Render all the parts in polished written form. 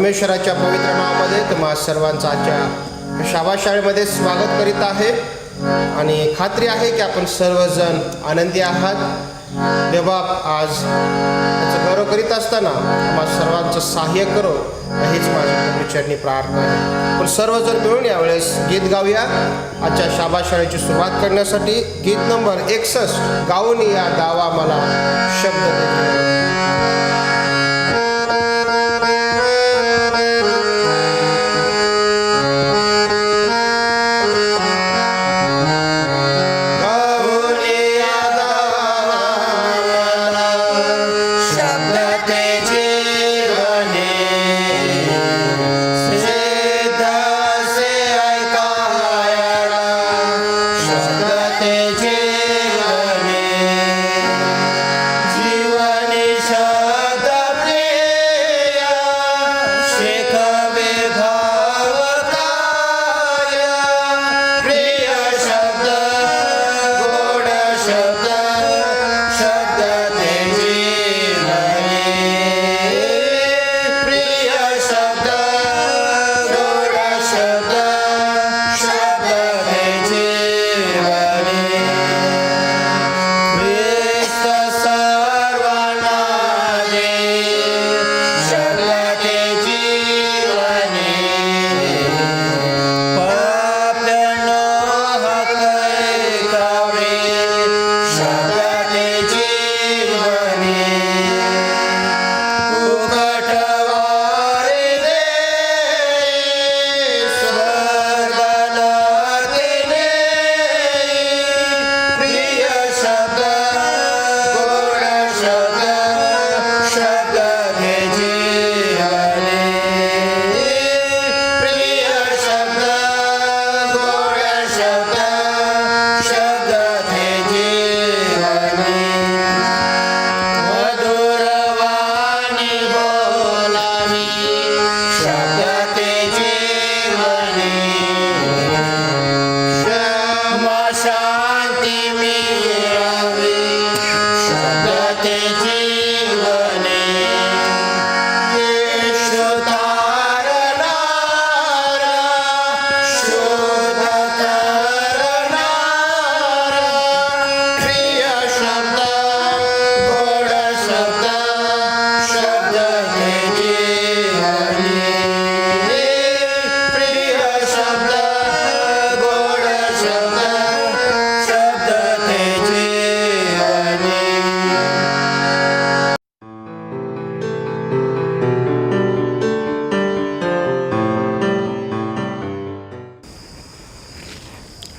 परमेश्वराच्या पवित्र नावामध्ये तुम्हा सर्वांचं आजच्या शाबास शाळेमध्ये स्वागत करीत आहे आणि खात्री आहे की आपण सर्वजण आनंदी आहात. देवबाप आज याचं गौरव करीत असताना आम्हा सर्वांचं सहाय्य करो हीच माझी पवित्रचरणी प्रार्थना आहे. पण सर्वजण मिळून यावेळेस गीत गाऊया. आजच्या शाबास शाळेची सुरुवात करण्यासाठी गीत नंबर 61 गाऊन या गावा मला शब्द देतो.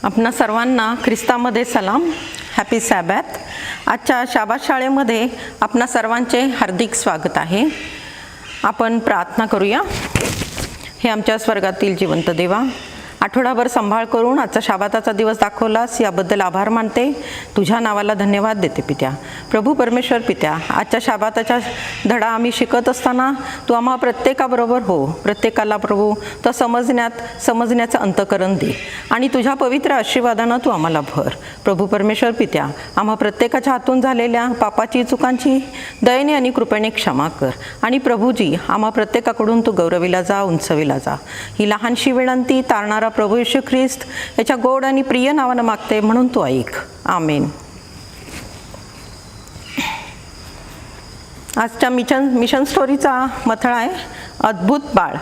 आपणा सर्वांना ख्रिस्तामध्ये सलाम. हॅपी सॅबॅथ. आजच्या शाबास शाळेमध्ये आपणा सर्वांचे हार्दिक स्वागत आहे. आपण प्रार्थना करूया. हे आमच्या स्वर्गातील जिवंत देवा, आठवडाभर सांभाळ करून आजचा शाबाताचा दिवस दाखवलास याबद्दल आभार मानते. तुझ्या नावाला धन्यवाद देते पित्या. प्रभू परमेश्वर पित्या, आजच्या शाबाताचा धडा आम्ही शिकत असताना तू आम्हा प्रत्येकाबरोबर हो. प्रत्येकाला प्रभू तो समजण्याचं अंतःकरण दे आणि तुझ्या पवित्र आशीर्वादानं तू आम्हाला भर. प्रभू परमेश्वर पित्या, आम्हा प्रत्येकाच्या हातून झालेल्या पापाची चुकांची दयेने आणि कृपेने क्षमा कर आणि प्रभूजी आम्हा प्रत्येकाकडून तू गौरविला जा, उंचविला जा. ही लहानशी विनंती तारणारा प्रभू येशू ख्रिस्त याच्या गोड आणि प्रिय नावानं मागते, म्हणून तू ऐक. आमेन. आजच्या मिशन स्टोरीचा मथळा आहे अद्भुत बाळ.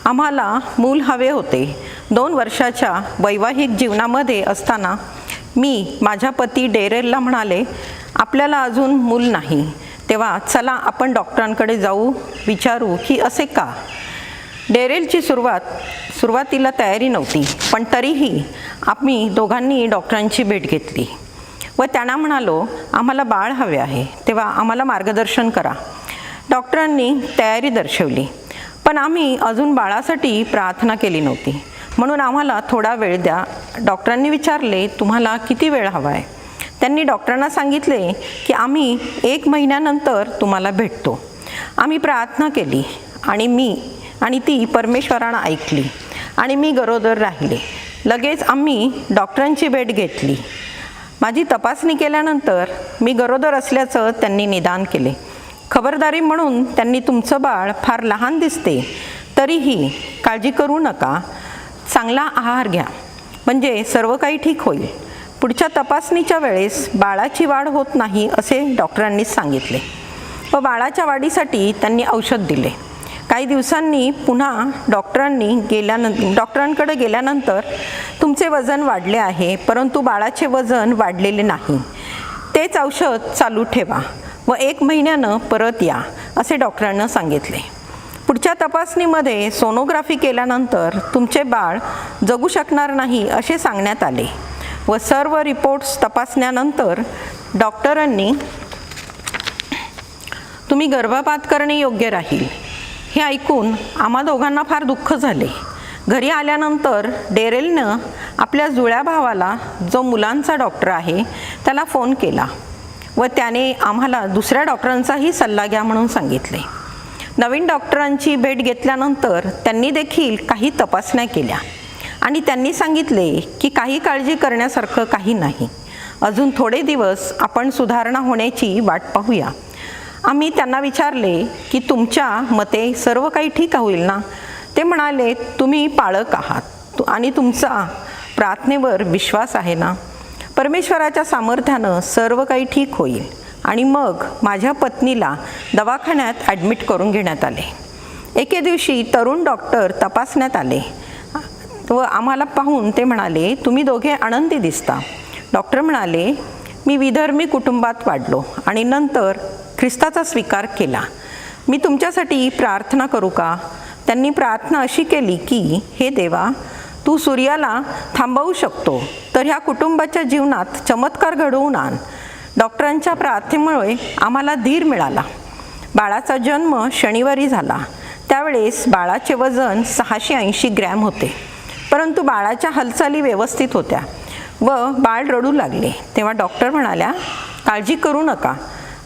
आम्हाला मूल हवे होते. 2 वर्षाच्या वैवाहिक जीवनामध्ये असताना मी माझ्या पती डेरेलला म्हणाले, आपल्याला अजून मूल नाही, तेव्हा चला आपण डॉक्टरांकडे जाऊ, विचारू की असे का. डेरेलची सुरुवातीला तयारी नव्हती, पण तरीही आम्ही दोघांनी डॉक्टरांची भेट घेतली व त्यांना म्हणालो, आम्हाला बाळ हवे आहे, तेव्हा आम्हाला मार्गदर्शन करा. डॉक्टरांनी तयारी दर्शवली, पण आम्ही अजून बाळासाठी प्रार्थना केली नव्हती, म्हणून आम्हाला थोडा वेळ द्या. डॉक्टरांनी विचारले, तुम्हाला किती वेळ हवा आहे. त्यांनी डॉक्टरांना सांगितले की आम्ही 1 महिन्यानंतर तुम्हाला भेटतो. आम्ही प्रार्थना केली आणि ती परमेश्वरानं ऐकली आणि मी गरोदर राहिले. लगेच आम्ही डॉक्टरांची भेट घेतली. माझी तपासणी केल्यानंतर मी गरोदर असल्याचं त्यांनी निदान केले. खबरदारी म्हणून त्यांनी तुमचं बाळ फार लहान दिसते तरीही काळजी करू नका, चांगला आहार घ्या म्हणजे सर्व काही ठीक होईल. पुढच्या तपासणीच्या वेळेस बाळाची वाढ होत नाही असे डॉक्टरांनीच सांगितले व बाळाच्या वाढीसाठी त्यांनी औषध दिले. काही दिवसांनी पुन्हा डॉक्टरांकडे गेल्यानंतर तुमचे वजन वाढले आहे परंतु बाळाचे वजन वाढलेले नाही, तेच औषध चालू ठेवा व 1 महिन्यानं परत या असे डॉक्टरांना सांगितले. पुढच्या तपासणीमध्ये सोनोग्राफी केल्यानंतर तुमचे बाळ जगू शकणार नाही असे सांगण्यात आले व सर्व रिपोर्ट्स तपासण्यानंतर डॉक्टरांनी तुम्ही गर्भपात करणे योग्य राहील हे ऐकून आम्हा दोघांना फार दुःख झाले. घरी आल्यानंतर डेरेलनं आपल्या जुळ्या भावाला, जो मुलांचा डॉक्टर आहे, त्याला फोन केला व त्याने आम्हाला दुसऱ्या डॉक्टरांचाही सल्ला घ्या म्हणून सांगितले. नवीन डॉक्टरांची भेट घेतल्यानंतर त्यांनी देखील काही तपासण्या केल्या आणि त्यांनी सांगितले की काही काळजी करण्यासारखं काही नाही, अजून थोडे दिवस आपण सुधारणा होण्याची वाट पाहूया. आम्ही त्यांना विचारले की तुमच्या मते सर्व काही ठीक होईल ना? ते म्हणाले, तुम्ही पाळक आहात आणि तुमचा प्रार्थनेवर विश्वास आहे ना? परमेश्वराच्या सामर्थ्यानं सर्व काही ठीक होईल. आणि मग माझ्या पत्नीला दवाखान्यात ॲडमिट करून घेण्यात आले. एके दिवशी तरुण डॉक्टर तपासण्यात आले व आम्हाला पाहून ते म्हणाले, तुम्ही दोघे आनंदी दिसता. डॉक्टर म्हणाले, मी विधर्मी कुटुंबात वाढलो आणि नंतर ख्रिस्ताचा स्वीकार केला. मी तुमच्यासाठी प्रार्थना करू का? त्यांनी प्रार्थना अशी केली की, हे देवा, तू सूर्याला थांबवू शकतो तर ह्या कुटुंबाच्या जीवनात चमत्कार घडवून आण. डॉक्टरांच्या प्रार्थनेमुळे आम्हाला धीर मिळाला. बाळाचा जन्म शनिवारी झाला. त्यावेळेस बाळाचे वजन 680 ग्रॅम होते, परंतु बाळाच्या हालचाली व्यवस्थित होत्या व बाळ रडू लागले. तेव्हा डॉक्टर म्हणाल्या, काळजी करू नका,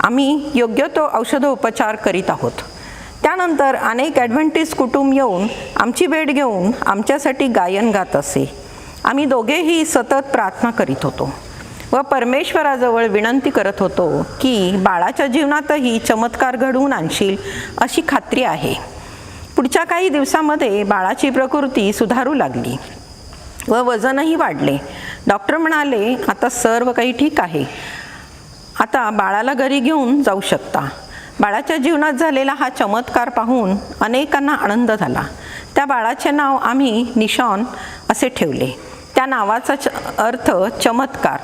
आम्ही योग्य तो औषधोपचार करीत आहोत. त्यानंतर अनेक ॲडव्हेंटिस्ट कुटुंब येऊन आमची भेट घेऊन आमच्यासाठी गायन गात असे. आम्ही दोघेही सतत प्रार्थना करीत होतो व परमेश्वराजवळ विनंती करत होतो की बाळाच्या जीवनातही चमत्कार घडवून आणशील अशी खात्री आहे. पुढच्या काही दिवसामध्ये बाळाची प्रकृती सुधारू लागली व वजनही वाढले. डॉक्टर म्हणाले, आता सर्व काही ठीक आहे, आता बाळाला घरी घेऊन जाऊ शकता. बाळाच्या जीवनात झालेला हा चमत्कार पाहून अनेकांना आनंद झाला. त्या बाळाचे नाव आम्ही निशॉन असे ठेवले. त्या नावाचा अर्थ चमत्कार.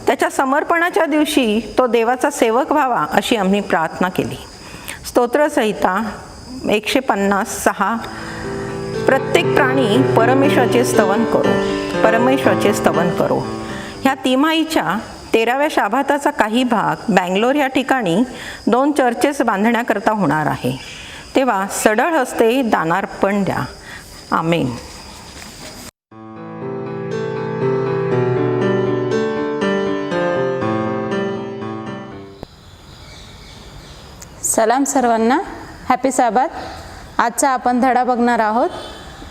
त्याच्या समर्पणाच्या दिवशी तो देवाचा सेवक व्हावा अशी आम्ही प्रार्थना केली. स्तोत्रसंहिता 150:6 प्रत्येक प्राणी परमेश्वराचे स्तवन करो, परमेश्वराचे स्तवन करो. ह्या तिमाहीच्या 13व्या शाबाताचा काही भाग बँगलोर या ठिकाणी 2 चर्चेस बांधण्याकरता होणार आहे. तेव्हा सढळ हस्ते दानार्पण द्या. आमेन. सलाम सर्वांना, हॅपी साबात. आजचा आपण धडा बघणार आहोत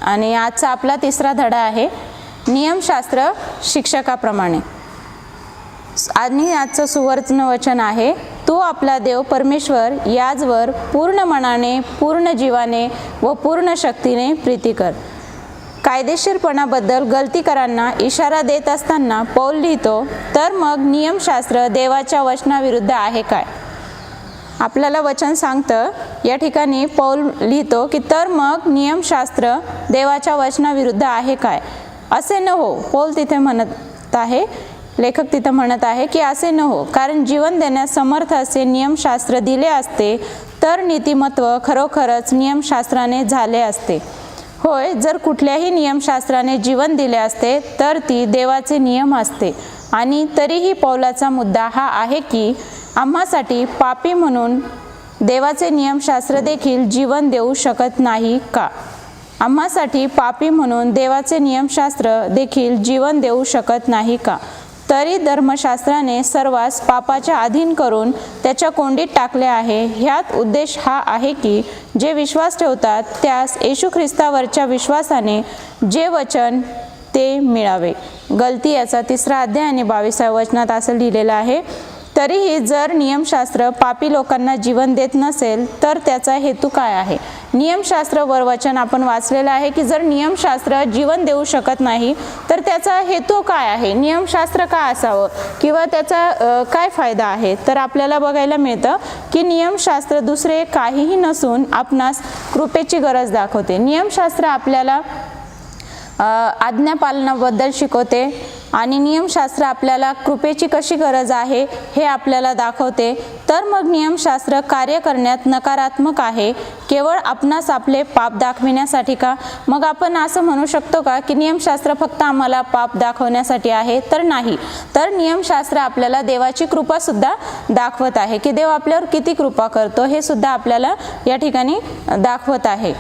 आणि आजचा आपला 3रा धडा आहे नियमशास्त्र शिक्षकाप्रमाणे. आणि आजचं सुवर्ण वचन आहे, तू आपला देव परमेश्वर याचवर पूर्ण मनाने, पूर्ण जीवाने व पूर्ण शक्तीने प्रीती कर. कायदेशीरपणाबद्दल गलतीकरांना इशारा देत असताना पौल लिहितो, तर मग नियमशास्त्र देवाच्या वचनाविरुद्ध आहे काय? आपल्याला वचन सांगतं या ठिकाणी पौल लिहितो की तर मग नियमशास्त्र देवाच्या वचनाविरुद्ध आहे काय? असे न हो. पौल तिथे म्हणत आहे, लेखक तिथं म्हणत आहे की असे न हो, कारण जीवन देण्यास समर्थ असे नियमशास्त्र दिले असते तर नीतिमत्व खरोखरच नियमशास्त्राने झाले असते. होय, जर कुठल्याही नियमशास्त्राने जीवन दिले असते तर ती देवाचे नियम असते. आणि तरीही पौलाचा मुद्दा हा आहे की आम्हासाठी पापी म्हणून देवाचे नियमशास्त्र देखील जीवन देऊ शकत नाही का? आम्हासाठी पापी म्हणून देवाचे नियमशास्त्र देखील जीवन देऊ शकत नाही का? तरी धर्मशास्त्राने सर्वांस पापाच्या अधीन करून त्याच्या कोंडीत टाकले आहे. ह्यात उद्देश हा आहे की जे विश्वास ठेवतात त्यास येशू ख्रिस्तावरच्या विश्वासाने जे वचन ते मिळावे. गलती याचा 3रा अध्याय आणि 22व्या वचनात असं लिहिलेलं आहे तरीही जर नियमशास्त्र पापी लोकांना जीवन देत नसेल तर त्याचा हेतू काय आहे? नियमशास्त्र वर वचन आपण वाचलेलं आहे की जर नियमशास्त्र जीवन देऊ शकत नाही तर त्याचा हेतू काय आहे? नियमशास्त्र का असावं किंवा त्याचा काय फायदा आहे? तर आपल्याला बघायला मिळतं की नियमशास्त्र दुसरे काहीही नसून आपणास कृपेची गरज दाखवते. नियमशास्त्र आपल्याला आज्ञापालनाबद्दल शिकवते आणि नियमशास्त्र आपल्याला कृपेची कशी गरज आहे हे आपल्याला दाखवते. तर मग नियमशास्त्र कार्य करण्यात नकारात्मक आहे केवळ आपणास आपले पाप दाखविण्यासाठी का? मग आपण असं म्हणू शकतो का की नियमशास्त्र फक्त आम्हाला पाप दाखवण्यासाठी आहे? तर नाही. तर नियमशास्त्र आपल्याला देवाची कृपा सुद्धा दाखवत आहे की देव आपल्यावर किती कृपा करतो हे सुद्धा आपल्याला या ठिकाणी दाखवत आहे.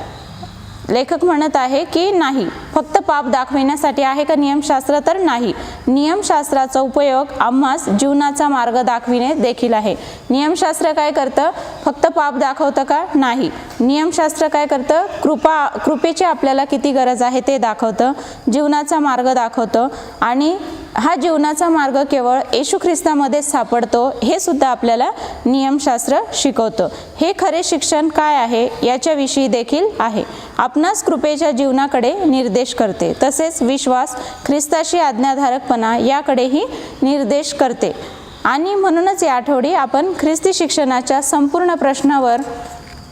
लेखक म्हणत आहे की नाही, फक्त पाप दाखविण्यासाठी आहे का नियमशास्त्र? तर नाही. नियमशास्त्राचा उपयोग आम्हास जीवनाचा मार्ग दाखविणे देखील आहे. नियमशास्त्र काय करतं? फक्त पाप दाखवतं का? नाही. नियमशास्त्र काय करतं? कृपेची आपल्याला किती गरज आहे ते दाखवतं, जीवनाचा मार्ग दाखवतं आणि हा जीवनाचा मार्ग केवळ येशू ख्रिस्तामध्येच सापडतो हे सुद्धा आपल्याला नियमशास्त्र शिकवतं. हे खरे शिक्षण काय आहे याच्याविषयी देखील आहे. आपणास कृपेच्या जीवनाकडे निर्देश करते, तसेच विश्वास, ख्रिस्ताशी आज्ञाधारकपणा याकडेही निर्देश करते. आणि म्हणूनच या आठवडी आपण ख्रिस्ती शिक्षणाच्या संपूर्ण प्रश्नावर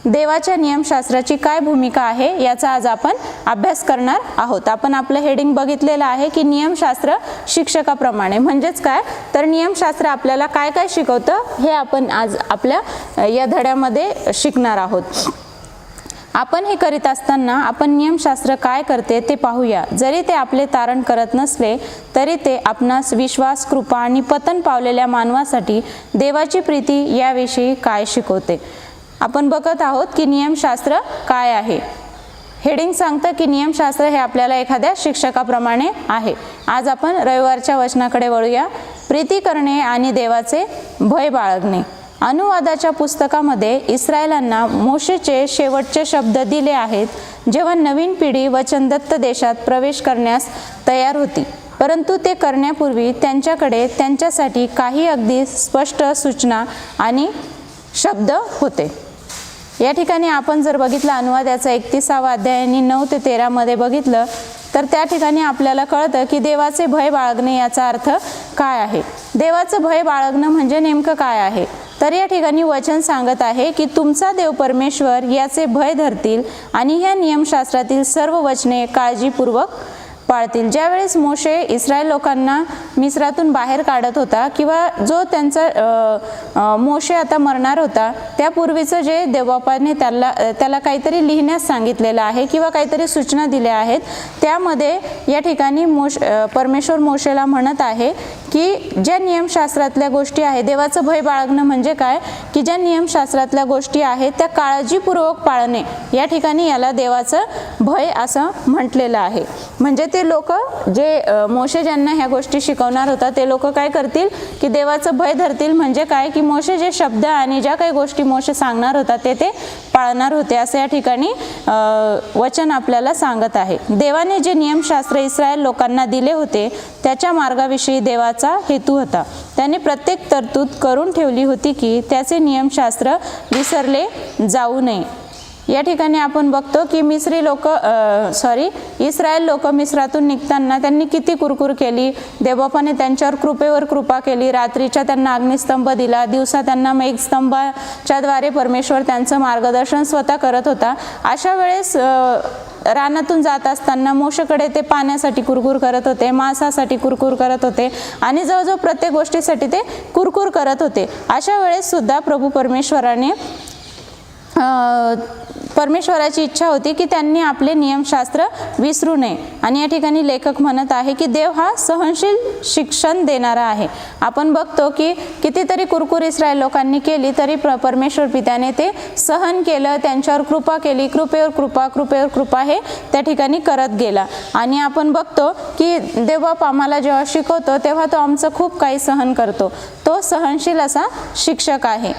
देवाच्या नियमशास्त्राची काय भूमिका आहे याचा आज आपण अभ्यास करणार आहोत. आपण आपलं हेडिंग बघितलेलं आहे की नियमशास्त्र शिक्षकाप्रमाणे. म्हणजेच काय? तर नियमशास्त्र आपल्याला काय काय शिकवतं हे आपण आज आपल्या या धड्यामध्ये शिकणार आहोत. आपण हे करीत असताना आपण नियमशास्त्र काय करते ते पाहूया. जरी ते आपले तारण करत नसले तरी ते आपणास विश्वास, कृपा आणि पतन पावलेल्या मानवासाठी देवाची प्रीती याविषयी काय शिकवते. आपण बघत आहोत की नियमशास्त्र काय आहे. हेडिंग सांगतं की नियमशास्त्र हे आपल्याला एखाद्या शिक्षकाप्रमाणे आहे. आज आपण रविवारच्या वचनाकडे वळूया. प्रीती करणे आणि देवाचे भय बाळगणे. अनुवादाच्या पुस्तकामध्ये इस्रायलांना मोशेचे शेवटचे शब्द दिले आहेत जेव्हा नवीन पिढी वचनदत्त देशात प्रवेश करण्यास तयार होती. परंतु ते करण्यापूर्वी त्यांच्याकडे त्यांच्यासाठी काही अगदी स्पष्ट सूचना आणि शब्द होते. या ठिकाणी आपण जर बघितलं अनुवादाचा 31वा अध्याय आणि 9 ते 13 मध्ये बघितलं तर त्या ठिकाणी आपल्याला कळतं की देवाचे भय बाळगणे याचा अर्थ काय आहे. देवाचं भय बाळगणं म्हणजे नेमकं काय आहे? तर या ठिकाणी वचन सांगत आहे की तुमचा देव परमेश्वर याचे भय धरतील आणि ह्या नियमशास्त्रातील सर्व वचने काळजीपूर्वक पाळतील. ज्यावेळेस मोशे इस्रायल लोकांना मिस्रातून बाहेर काढत होता किंवा जो त्यांचा मोशे आता मरणार होता त्यापूर्वीचं जे देवबापाने त्याला काहीतरी लिहिण्यास सांगितलेलं आहे किंवा काहीतरी सूचना दिल्या आहेत, त्यामध्ये या ठिकाणी परमेश्वर मोशेला म्हणत आहे की ज्या नियमशास्त्रातल्या गोष्टी आहेत, देवाचं भय बाळगणं म्हणजे काय की ज्या नियमशास्त्रातल्या गोष्टी आहेत त्या काळजीपूर्वक पाळणे, या ठिकाणी याला देवाचं भय असं म्हटलेलं आहे. म्हणजे ते लोक जे मोशे ज्यांना ह्या गोष्टी शिकवणार होता ते लोक काय करतील की देवाचं भय धरतील. म्हणजे काय की मोशे जे शब्द आणि ज्या काही गोष्टी मोशे सांगणार होता ते पाळणार होते असं या ठिकाणी वचन आपल्याला सांगत आहे. देवाने जे नियमशास्त्र इस्रायल लोकांना दिले होते त्याच्या मार्गाविषयी देवाचा हेतू होता. त्याने प्रत्येक तरतूद करून ठेवली होती की त्याचे नियमशास्त्र विसरले जाऊ नये. या ठिकाणी आपण बघतो की इस्रायल लोक मिस्रातून निघताना त्यांनी किती कुरकुर केली. देवबापाने त्यांच्यावर कृपेवर कृपा केली. रात्रीच्या त्यांना अग्निस्तंभ दिला, दिवसा त्यांना मेघस्तंभाच्या द्वारे परमेश्वर त्यांचं मार्गदर्शन स्वतः करत होता. अशा वेळेस रानातून जात असताना मोशेकडे ते पाण्यासाठी कुरकुर करत होते, मांसासाठी कुरकुर करत होते आणि जवळजवळ प्रत्येक गोष्टीसाठी ते कुरकुर करत होते. अशा वेळेस सुद्धा प्रभू परमेश्वराची इच्छा होती की त्यांनी आपले नियमशास्त्र विसरू नये. आणि या ठिकाणी लेखक म्हणत आहे की देव हा सहनशील शिक्षण देणारा आहे. आपण बघतो की कितीतरी कुरकुर इस्रायल लोकांनी केली तरी परमेश्वर पित्याने ते सहन केलं, त्यांच्यावर कृपा केली. कृपेवर कृपा हे त्या ठिकाणी करत गेला. आणि आपण बघतो की देवबाप आम्हाला जेव्हा शिकवतो तेव्हा तो आमचं खूप काही सहन करतो. तो सहनशील असा शिक्षक आहे.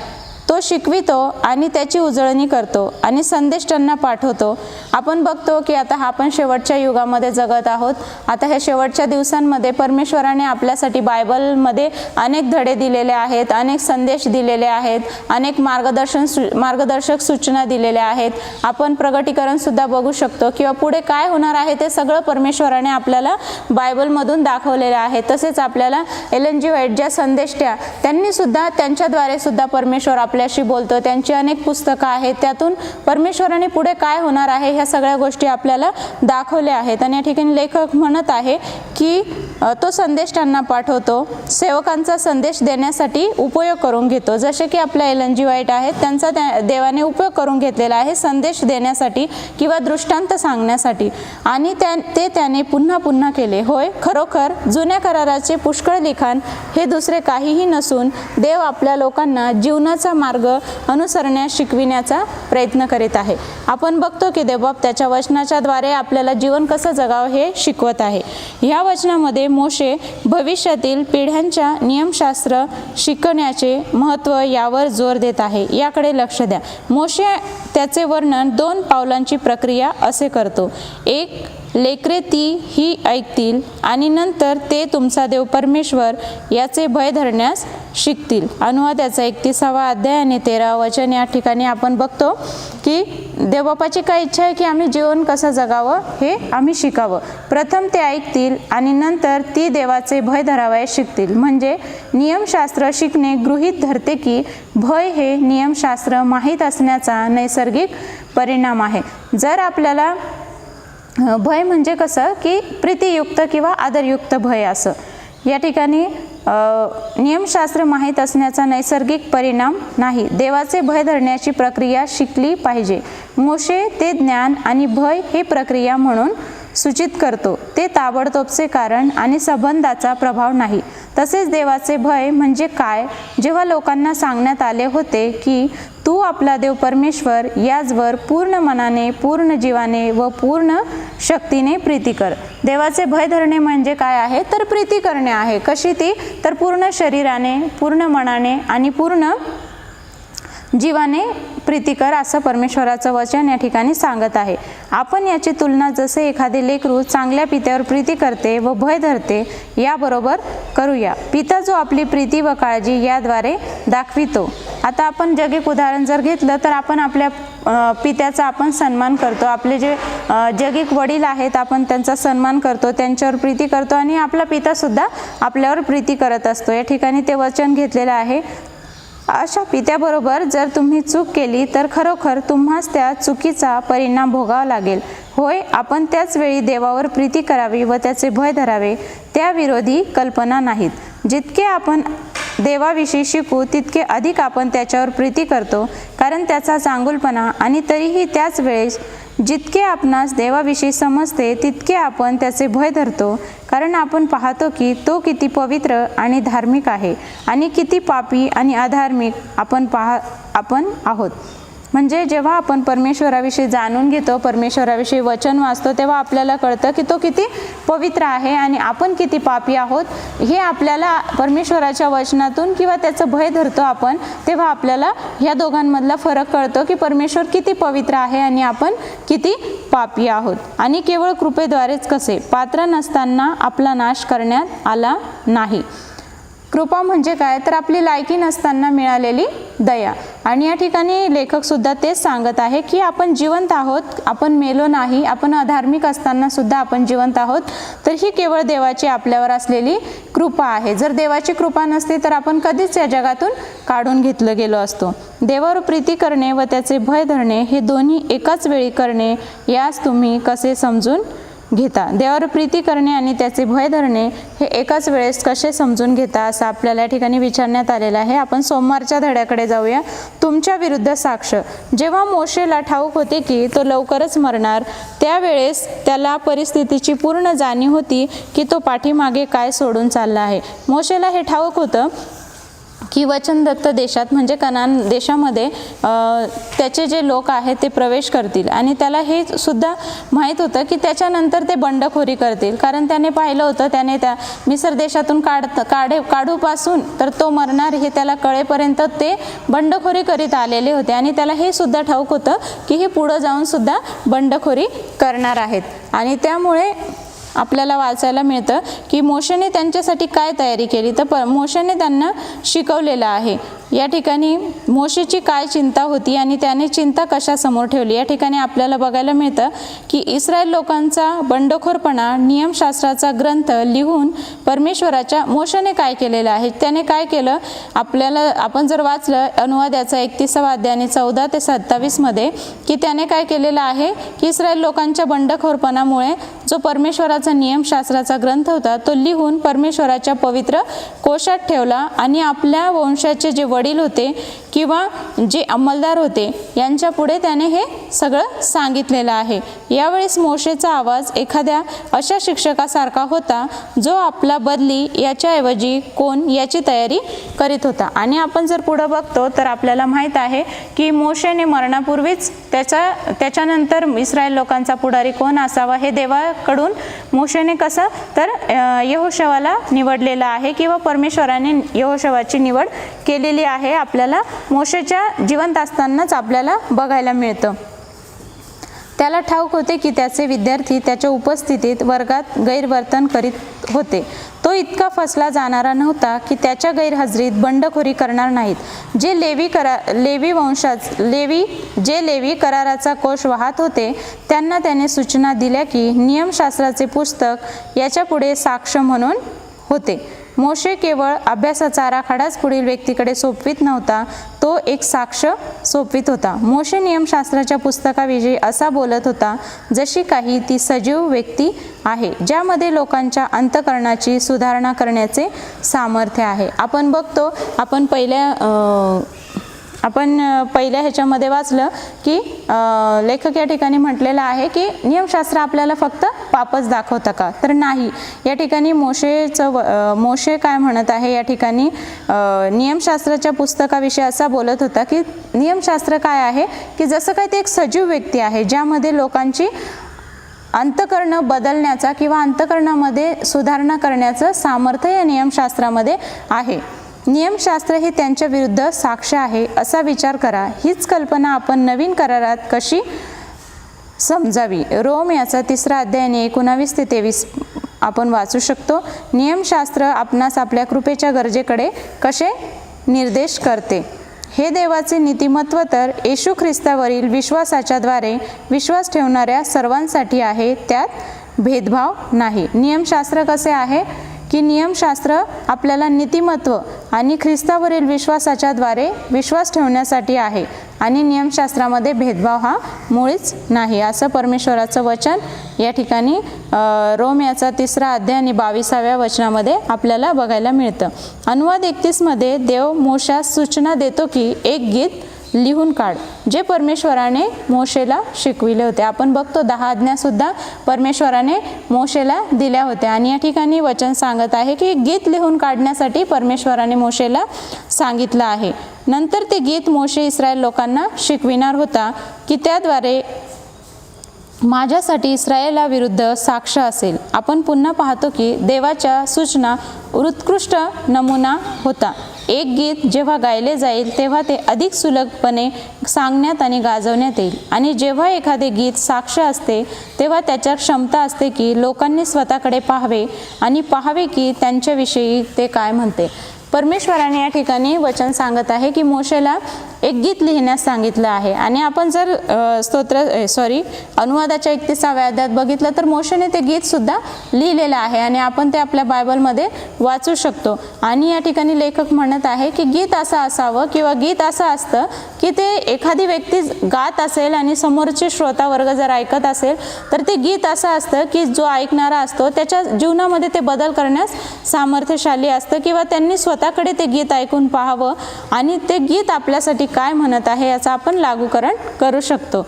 तो तो शिकवितो आणि त्याची उजळणी करतो आणि संदेश त्यांना पाठवतो. आपण बघतो की आता आपण शेवटच्या युगामध्ये जगत आहोत. आता ह्या शेवटच्या दिवसांमध्ये परमेश्वराने आपल्यासाठी बायबलमध्ये अनेक धडे दिलेले आहेत, अनेक संदेश दिलेले आहेत, अनेक मार्गदर्शक सूचना दिलेल्या आहेत. आपण प्रगटीकरण सुद्धा बघू शकतो किंवा पुढे काय होणार आहे ते सगळं परमेश्वराने आपल्याला बायबलमधून दाखवलेलं आहे. तसेच आपल्याला एलन जी व्हाईट ज्या संदेष्ट्या त्यांनी सुद्धा त्यांच्याद्वारे सुद्धा परमेश्वर आपल्याशी बोलतो. त्यांची अनेक पुस्तकं आहेत, त्यातून परमेश्वराने पुढे काय होणार आहे ह्या सगळ्या गोष्टी आपल्याला दाखवल्या आहेत. आणि या ठिकाणी लेखक म्हणत आहे की तो संदेश त्यांना पाठवतो, सेवकांचा संदेश देण्यासाठी उपयोग करून घेतो. जसे की आपल्या एलन जी व्हाईट आहेत, त्यांचा देवाने उपयोग करून घेतलेला आहे संदेश देण्यासाठी किंवा दृष्टांत सांगण्यासाठी. आणि ते त्याने पुन्हा पुन्हा केले. होय, खरोखर जुन्या कराराचे पुष्कळ लिखाण हे दुसरे काहीही नसून देव आपल्या लोकांना जीवनाचा मार्ग अनुसरण्यास शिकविण्याचा प्रयत्न करीत आहे. आपण बघतो की देवबाप त्याच्या वचनाच्या द्वारे आपल्याला जीवन कसं जगावं हे शिकवत आहे. ह्या वचनामध्ये मोशे भविष्यातील पिढ्यांच्या नियमशास्त्र शिकवण्याचे महत्त्व यावर जोर देत आहे. याकडे लक्ष द्या. मोशे त्याचे वर्णन 2 पावलांची प्रक्रिया असे करतो. 1, लेकरे ती ही ऐकतील आणि नंतर ते तुमचा देव परमेश्वर याचे भय धरण्यास शिकतील. अनुवाद याचा 31वा अध्याय आणि 13वा वचन. या ठिकाणी आपण बघतो की देवबापाची काय इच्छा आहे की आम्ही जीवन कसं जगावं हे आम्ही शिकावं. प्रथम ते ऐकतील आणि नंतर ती देवाचे भय धरावयास शिकतील. म्हणजे नियमशास्त्र शिकणे गृहीत धरते की भय हे नियमशास्त्र माहीत असण्याचा नैसर्गिक परिणाम आहे. जर आपल्याला भय म्हणजे कसं की प्रीतियुक्त किंवा आदरयुक्त भय असं. या ठिकाणी नियमशास्त्र माहीत असण्याचा नैसर्गिक परिणाम नाही. देवाचे भय धरण्याची प्रक्रिया शिकली पाहिजे. मोशे ते ज्ञान आणि भय हे प्रक्रिया म्हणून सूचित करतो. ते ताबडतोबचे कारण आणि संबंधाचा प्रभाव नाही. तसेच देवाचे भय म्हणजे काय, जेव्हा लोकांना सांगण्यात आले होते की तू आपला देव परमेश्वर याचवर पूर्ण मनाने, पूर्ण जीवाने व पूर्ण शक्तीने प्रीती कर. देवाचे भय धरणे म्हणजे काय आहे तर प्रीती करणे आहे. कशी ती तर पूर्ण शरीराने, पूर्ण मनाने आणि पूर्ण जीवाने प्रीती कर असं परमेश्वराचं वचन या ठिकाणी सांगत आहे. आपण याची तुलना जसे एखादे लेकरू चांगल्या पित्यावर प्रीती करते व भय धरते याबरोबर करूया. पिता जो आपली प्रीती व काळजी याद्वारे दाखवितो. आता आपण जगिक उदाहरण जर घेतलं तर आपण आपल्या पित्याचा आपण सन्मान करतो. आपले जे जगिक वडील आहेत आपण त्यांचा सन्मान करतो, त्यांच्यावर प्रीती करतो आणि आपला पितासुद्धा आपल्यावर प्रीती करत असतो. या ठिकाणी ते वचन घेतलेलं आहे. अशा पित्याबरोबर जर तुम्ही चूक केली तर खरोखर तुम्हास त्या चुकीचा परिणाम भोगावा लागेल. होय, आपण त्याच वेळी देवावर प्रीती करावी व त्याचे भय धरावे त्या विरोधी कल्पना नाहीत. जितके आपण देवाविषयी शिकू तितके अधिक आपण त्याच्यावर प्रीती करतो, कारण त्याचा चांगुलपणा आणि तरीही त्याच वेळेस जितके आपणास देवाविषयी समजते तितके आपण त्याचे भय धरतो, कारण आपण पाहतो की तो किती पवित्र आणि धार्मिक आहे आणि किती पापी आणि अधार्मिक आपण आहोत. म्हणजे जेव्हा आपण परमेश्वराविषयी जाणून घेतो, परमेश्वराविषयी वचन वाचतो, तेव्हा आपल्याला कळतं की तो किती पवित्र आहे आणि आपण किती पापी आहोत. हे आपल्याला परमेश्वराच्या वचनातून किंवा त्याचं भय धरतो आपण, तेव्हा आपल्याला ह्या दोघांमधला फरक कळतो की परमेश्वर किती पवित्र आहे आणि आपण किती पापी आहोत. आणि केवळ कृपेद्वारेच कसे, पात्र नसताना आपला नाश करण्यात आला नाही. कृपा म्हणजे काय तर आपली लायकी नसताना मिळालेली दया. आणि या ठिकाणी लेखक सुद्धा तेच सांगत आहे की आपण जिवंत आहोत, आपण मेलो नाही, आपण अधार्मिक असताना सुद्धा आपण जिवंत आहोत. तर ही केवळ देवाची आपल्यावर असलेली कृपा आहे. जर देवाची कृपा नसती तर आपण कधीच या जगातून काढून घेतलं गेलो असतो. देवावर प्रीती करणे व त्याचे भय धरणे हे दोन्ही एकाच वेळी करणे यास तुम्ही कसे समजून घेता. देवावर प्रीती करणे आणि त्याचे भय धरणे हे एकाच वेळेस कसे समजून घेता असं आपल्याला या ठिकाणी विचारण्यात आलेलं आहे. आपण सोमवारच्या धड्याकडे जाऊया. तुमच्या विरुद्ध साक्ष. जेव्हा मोशेला ठाऊक होते की तो लवकरच मरणार, त्यावेळेस त्याला परिस्थितीची पूर्ण जाणीव होती की तो पाठीमागे काय सोडून चालला आहे. मोशेला हे ठाऊक होतं की वचनदत्त देशात म्हणजे कनान देशामध्ये त्याचे जे लोक आहेत ते प्रवेश करतील आणि त्याला हे सुद्धा माहीत होतं की त्याच्यानंतर ते बंडखोरी करतील, कारण त्याने पाहिलं होतं, त्याने त्या मिसर देशातून काढूपासून तर तो मरणार हे त्याला कळेपर्यंत ते बंडखोरी करीत आलेले होते आणि त्याला हे सुद्धा ठाऊक होतं की हे पुढं जाऊन सुद्धा बंडखोरी करणार आहेत। आणि त्यामुळे आपल्याला वाचायला मिळतं की मोशेने त्यांच्यासाठी काय तयारी केली, तर मोशेने त्यांना शिकवलेलं आहे। या ठिकाणी मोशेची काय चिंता होती आणि त्याने चिंता कशासमोर ठेवली, या ठिकाणी आपल्याला बघायला मिळतं की इस्रायल लोकांचा बंडखोरपणा नियमशास्त्राचा ग्रंथ लिहून परमेश्वराच्या मोशेने काय केलेलं आहे, त्याने काय केलं, आपण जर वाचलं अनुवादाचा 31 अध्याय आणि 14 ते 27 मध्ये की त्याने काय केलेलं आहे की इस्रायल लोकांच्या बंडखोरपणामुळे जो परमेश्वराचा नियमशास्त्राचा ग्रंथ होता तो लिहून परमेश्वराच्या पवित्र कोशात ठेवला आणि आपल्या वंशाचे जे वडील होते किंवा जे अंमलदार होते यांच्या पुढे त्याने हे सगळं सांगितलेलं आहे। यावेळेस मोशेचा आवाज एखाद्या अशा शिक्षकासारखा होता जो आपला बदली याच्याऐवजी कोण याची तयारी करीत होता। आणि आपण जर पुढे बघतो तर आपल्याला माहीत आहे की मोशेने मरणापूर्वीच त्याच्यानंतर इस्रायल लोकांचा पुढारी कोण असावा हे देवाकडून मोशेने कसं तर यहोशवाला निवडलेला आहे किंवा परमेश्वराने यहोशवाची निवड केलेली आहे, आपल्याला मोशेच्या जिवंत असतानाच आपल्याला बघायला मिळतं। त्याला ठाऊक होते की त्याचे विद्यार्थी त्याच्या उपस्थितीत वर्गात गैरवर्तन करीत होते। तो इतका फसला जाणारा नव्हता की त्याच्या गैरहजेरीत बंडखोरी करणार नाहीत। जे लेवी कराराचा कोश वाहत होते त्यांना त्याने सूचना दिल्या की नियमशास्त्राचे पुस्तक याच्यापुढे साक्ष म्हणून होते। मोशे केवळ अभ्यासाचा आराखडाच पुढील व्यक्तीकडे सोपवित नव्हता, तो एक साक्ष सोपवित होता। मोशे नियमशास्त्राच्या पुस्तकाविषयी असा बोलत होता जशी काही ती सजीव व्यक्ती आहे ज्यामध्ये लोकांच्या अंतःकरणाची सुधारणा करण्याचे सामर्थ्य आहे। आपण बघतो, आपण पहिल्या ह्याच्यामध्ये वाचलं की लेखक या ठिकाणी म्हटलेलं आहे की नियमशास्त्र आपल्याला फक्त पापच दाखवतं का, तर नाही। या ठिकाणी मोशे काय म्हणत आहे, या ठिकाणी नियमशास्त्राच्या पुस्तकाविषयी असा बोलत होता की नियमशास्त्र काय आहे की जसं काय ते एक सजीव व्यक्ती आहे ज्यामध्ये लोकांची अंतःकरण बदलण्याचा किंवा अंतःकरणामध्ये सुधारणा करण्याचं सामर्थ्य या नियमशास्त्रामध्ये आहे। नियमशास्त्र हे त्यांच्या विरुद्ध साक्ष आहे असा विचार करा। हीच कल्पना आपण नवीन करारात कशी समजावी। रोम याचा 3 अध्याय 19 ते 23 आपण वाचू शकतो। नियमशास्त्र आपणास आपल्या कृपेच्या गरजेकडे कसे निर्देश करते। हे देवाचे नीतिमत्व तर येशू ख्रिस्तावरील विश्वासाच्या द्वारे विश्वास ठेवणाऱ्या सर्वांसाठी आहे, त्यात भेदभाव नाही। नियमशास्त्र कसे आहे की नियमशास्त्र आपल्याला नीतिमत्व आणि ख्रिस्तावरील विश्वासाच्या द्वारे विश्वास ठेवण्यासाठी आहे आणि नियमशास्त्रामध्ये भेदभाव हा मुळीच नाही असं परमेश्वराचं वचन या ठिकाणी रोम याचा 3 अध्याय आणि 22व्या वचनामध्ये आपल्याला बघायला मिळतं। अनुवाद 31 मध्ये देव मोशास सूचना देतो की एक गीत लिहून काढ जे परमेश्वराने मोशेला शिकविले होते। आपण बघतो 10 आज्ञा सुद्धा परमेश्वराने मोशेला दिल्या होत्या आणि या ठिकाणी वचन सांगत आहे की गीत लिहून काढण्यासाठी परमेश्वराने मोशेला सांगितलं आहे। नंतर ते गीत मोशे इस्रायल लोकांना शिकविणार होता की त्याद्वारे माझ्यासाठी इस्रायेलाविरुद्ध साक्ष असेल। आपण पुन्हा पाहतो की देवाच्या सूचना उत्कृष्ट नमुना होता। एक गीत जेव्हा गायले जाईल तेव्हा ते अधिक सुलभपणे सांगण्यात आणि गाजवण्यात येईल आणि जेव्हा एखादे गीत साक्ष असते तेव्हा त्याच्यात क्षमता असते की लोकांनी स्वतःकडे पाहावे आणि पाहावे की त्यांच्याविषयी ते काय म्हणते। परमेश्वराने या ठिकाणी वचन सांगत आहे की मोशेला एक गीत लिहिण्यास सांगितलं आहे आणि आपण जर अनुवादाच्या 31व्या अध्यायात बघितलं तर मोशेने ते गीत सुद्धा लिहिलेलं आहे आणि आपण ते आपल्या बायबलमध्ये वाचू शकतो। आणि या ठिकाणी लेखक म्हणत आहे की गीत असं असावं किंवा गीत असं असतं की ते एखादी व्यक्ती गात असेल आणि समोरचे श्रोता वर्ग जर ऐकत असेल तर ते गीत असं असतं की जो ऐकणारा असतो त्याच्या जीवनामध्ये ते बदल करण्यास सामर्थ्यशाली असतं किंवा त्यांनी स्वतःकडे ते गीत ऐकून पाहावं आणि ते गीत आपल्यासाठी काय म्हणत आहे याचं आपण लागूकरण करू शकतो।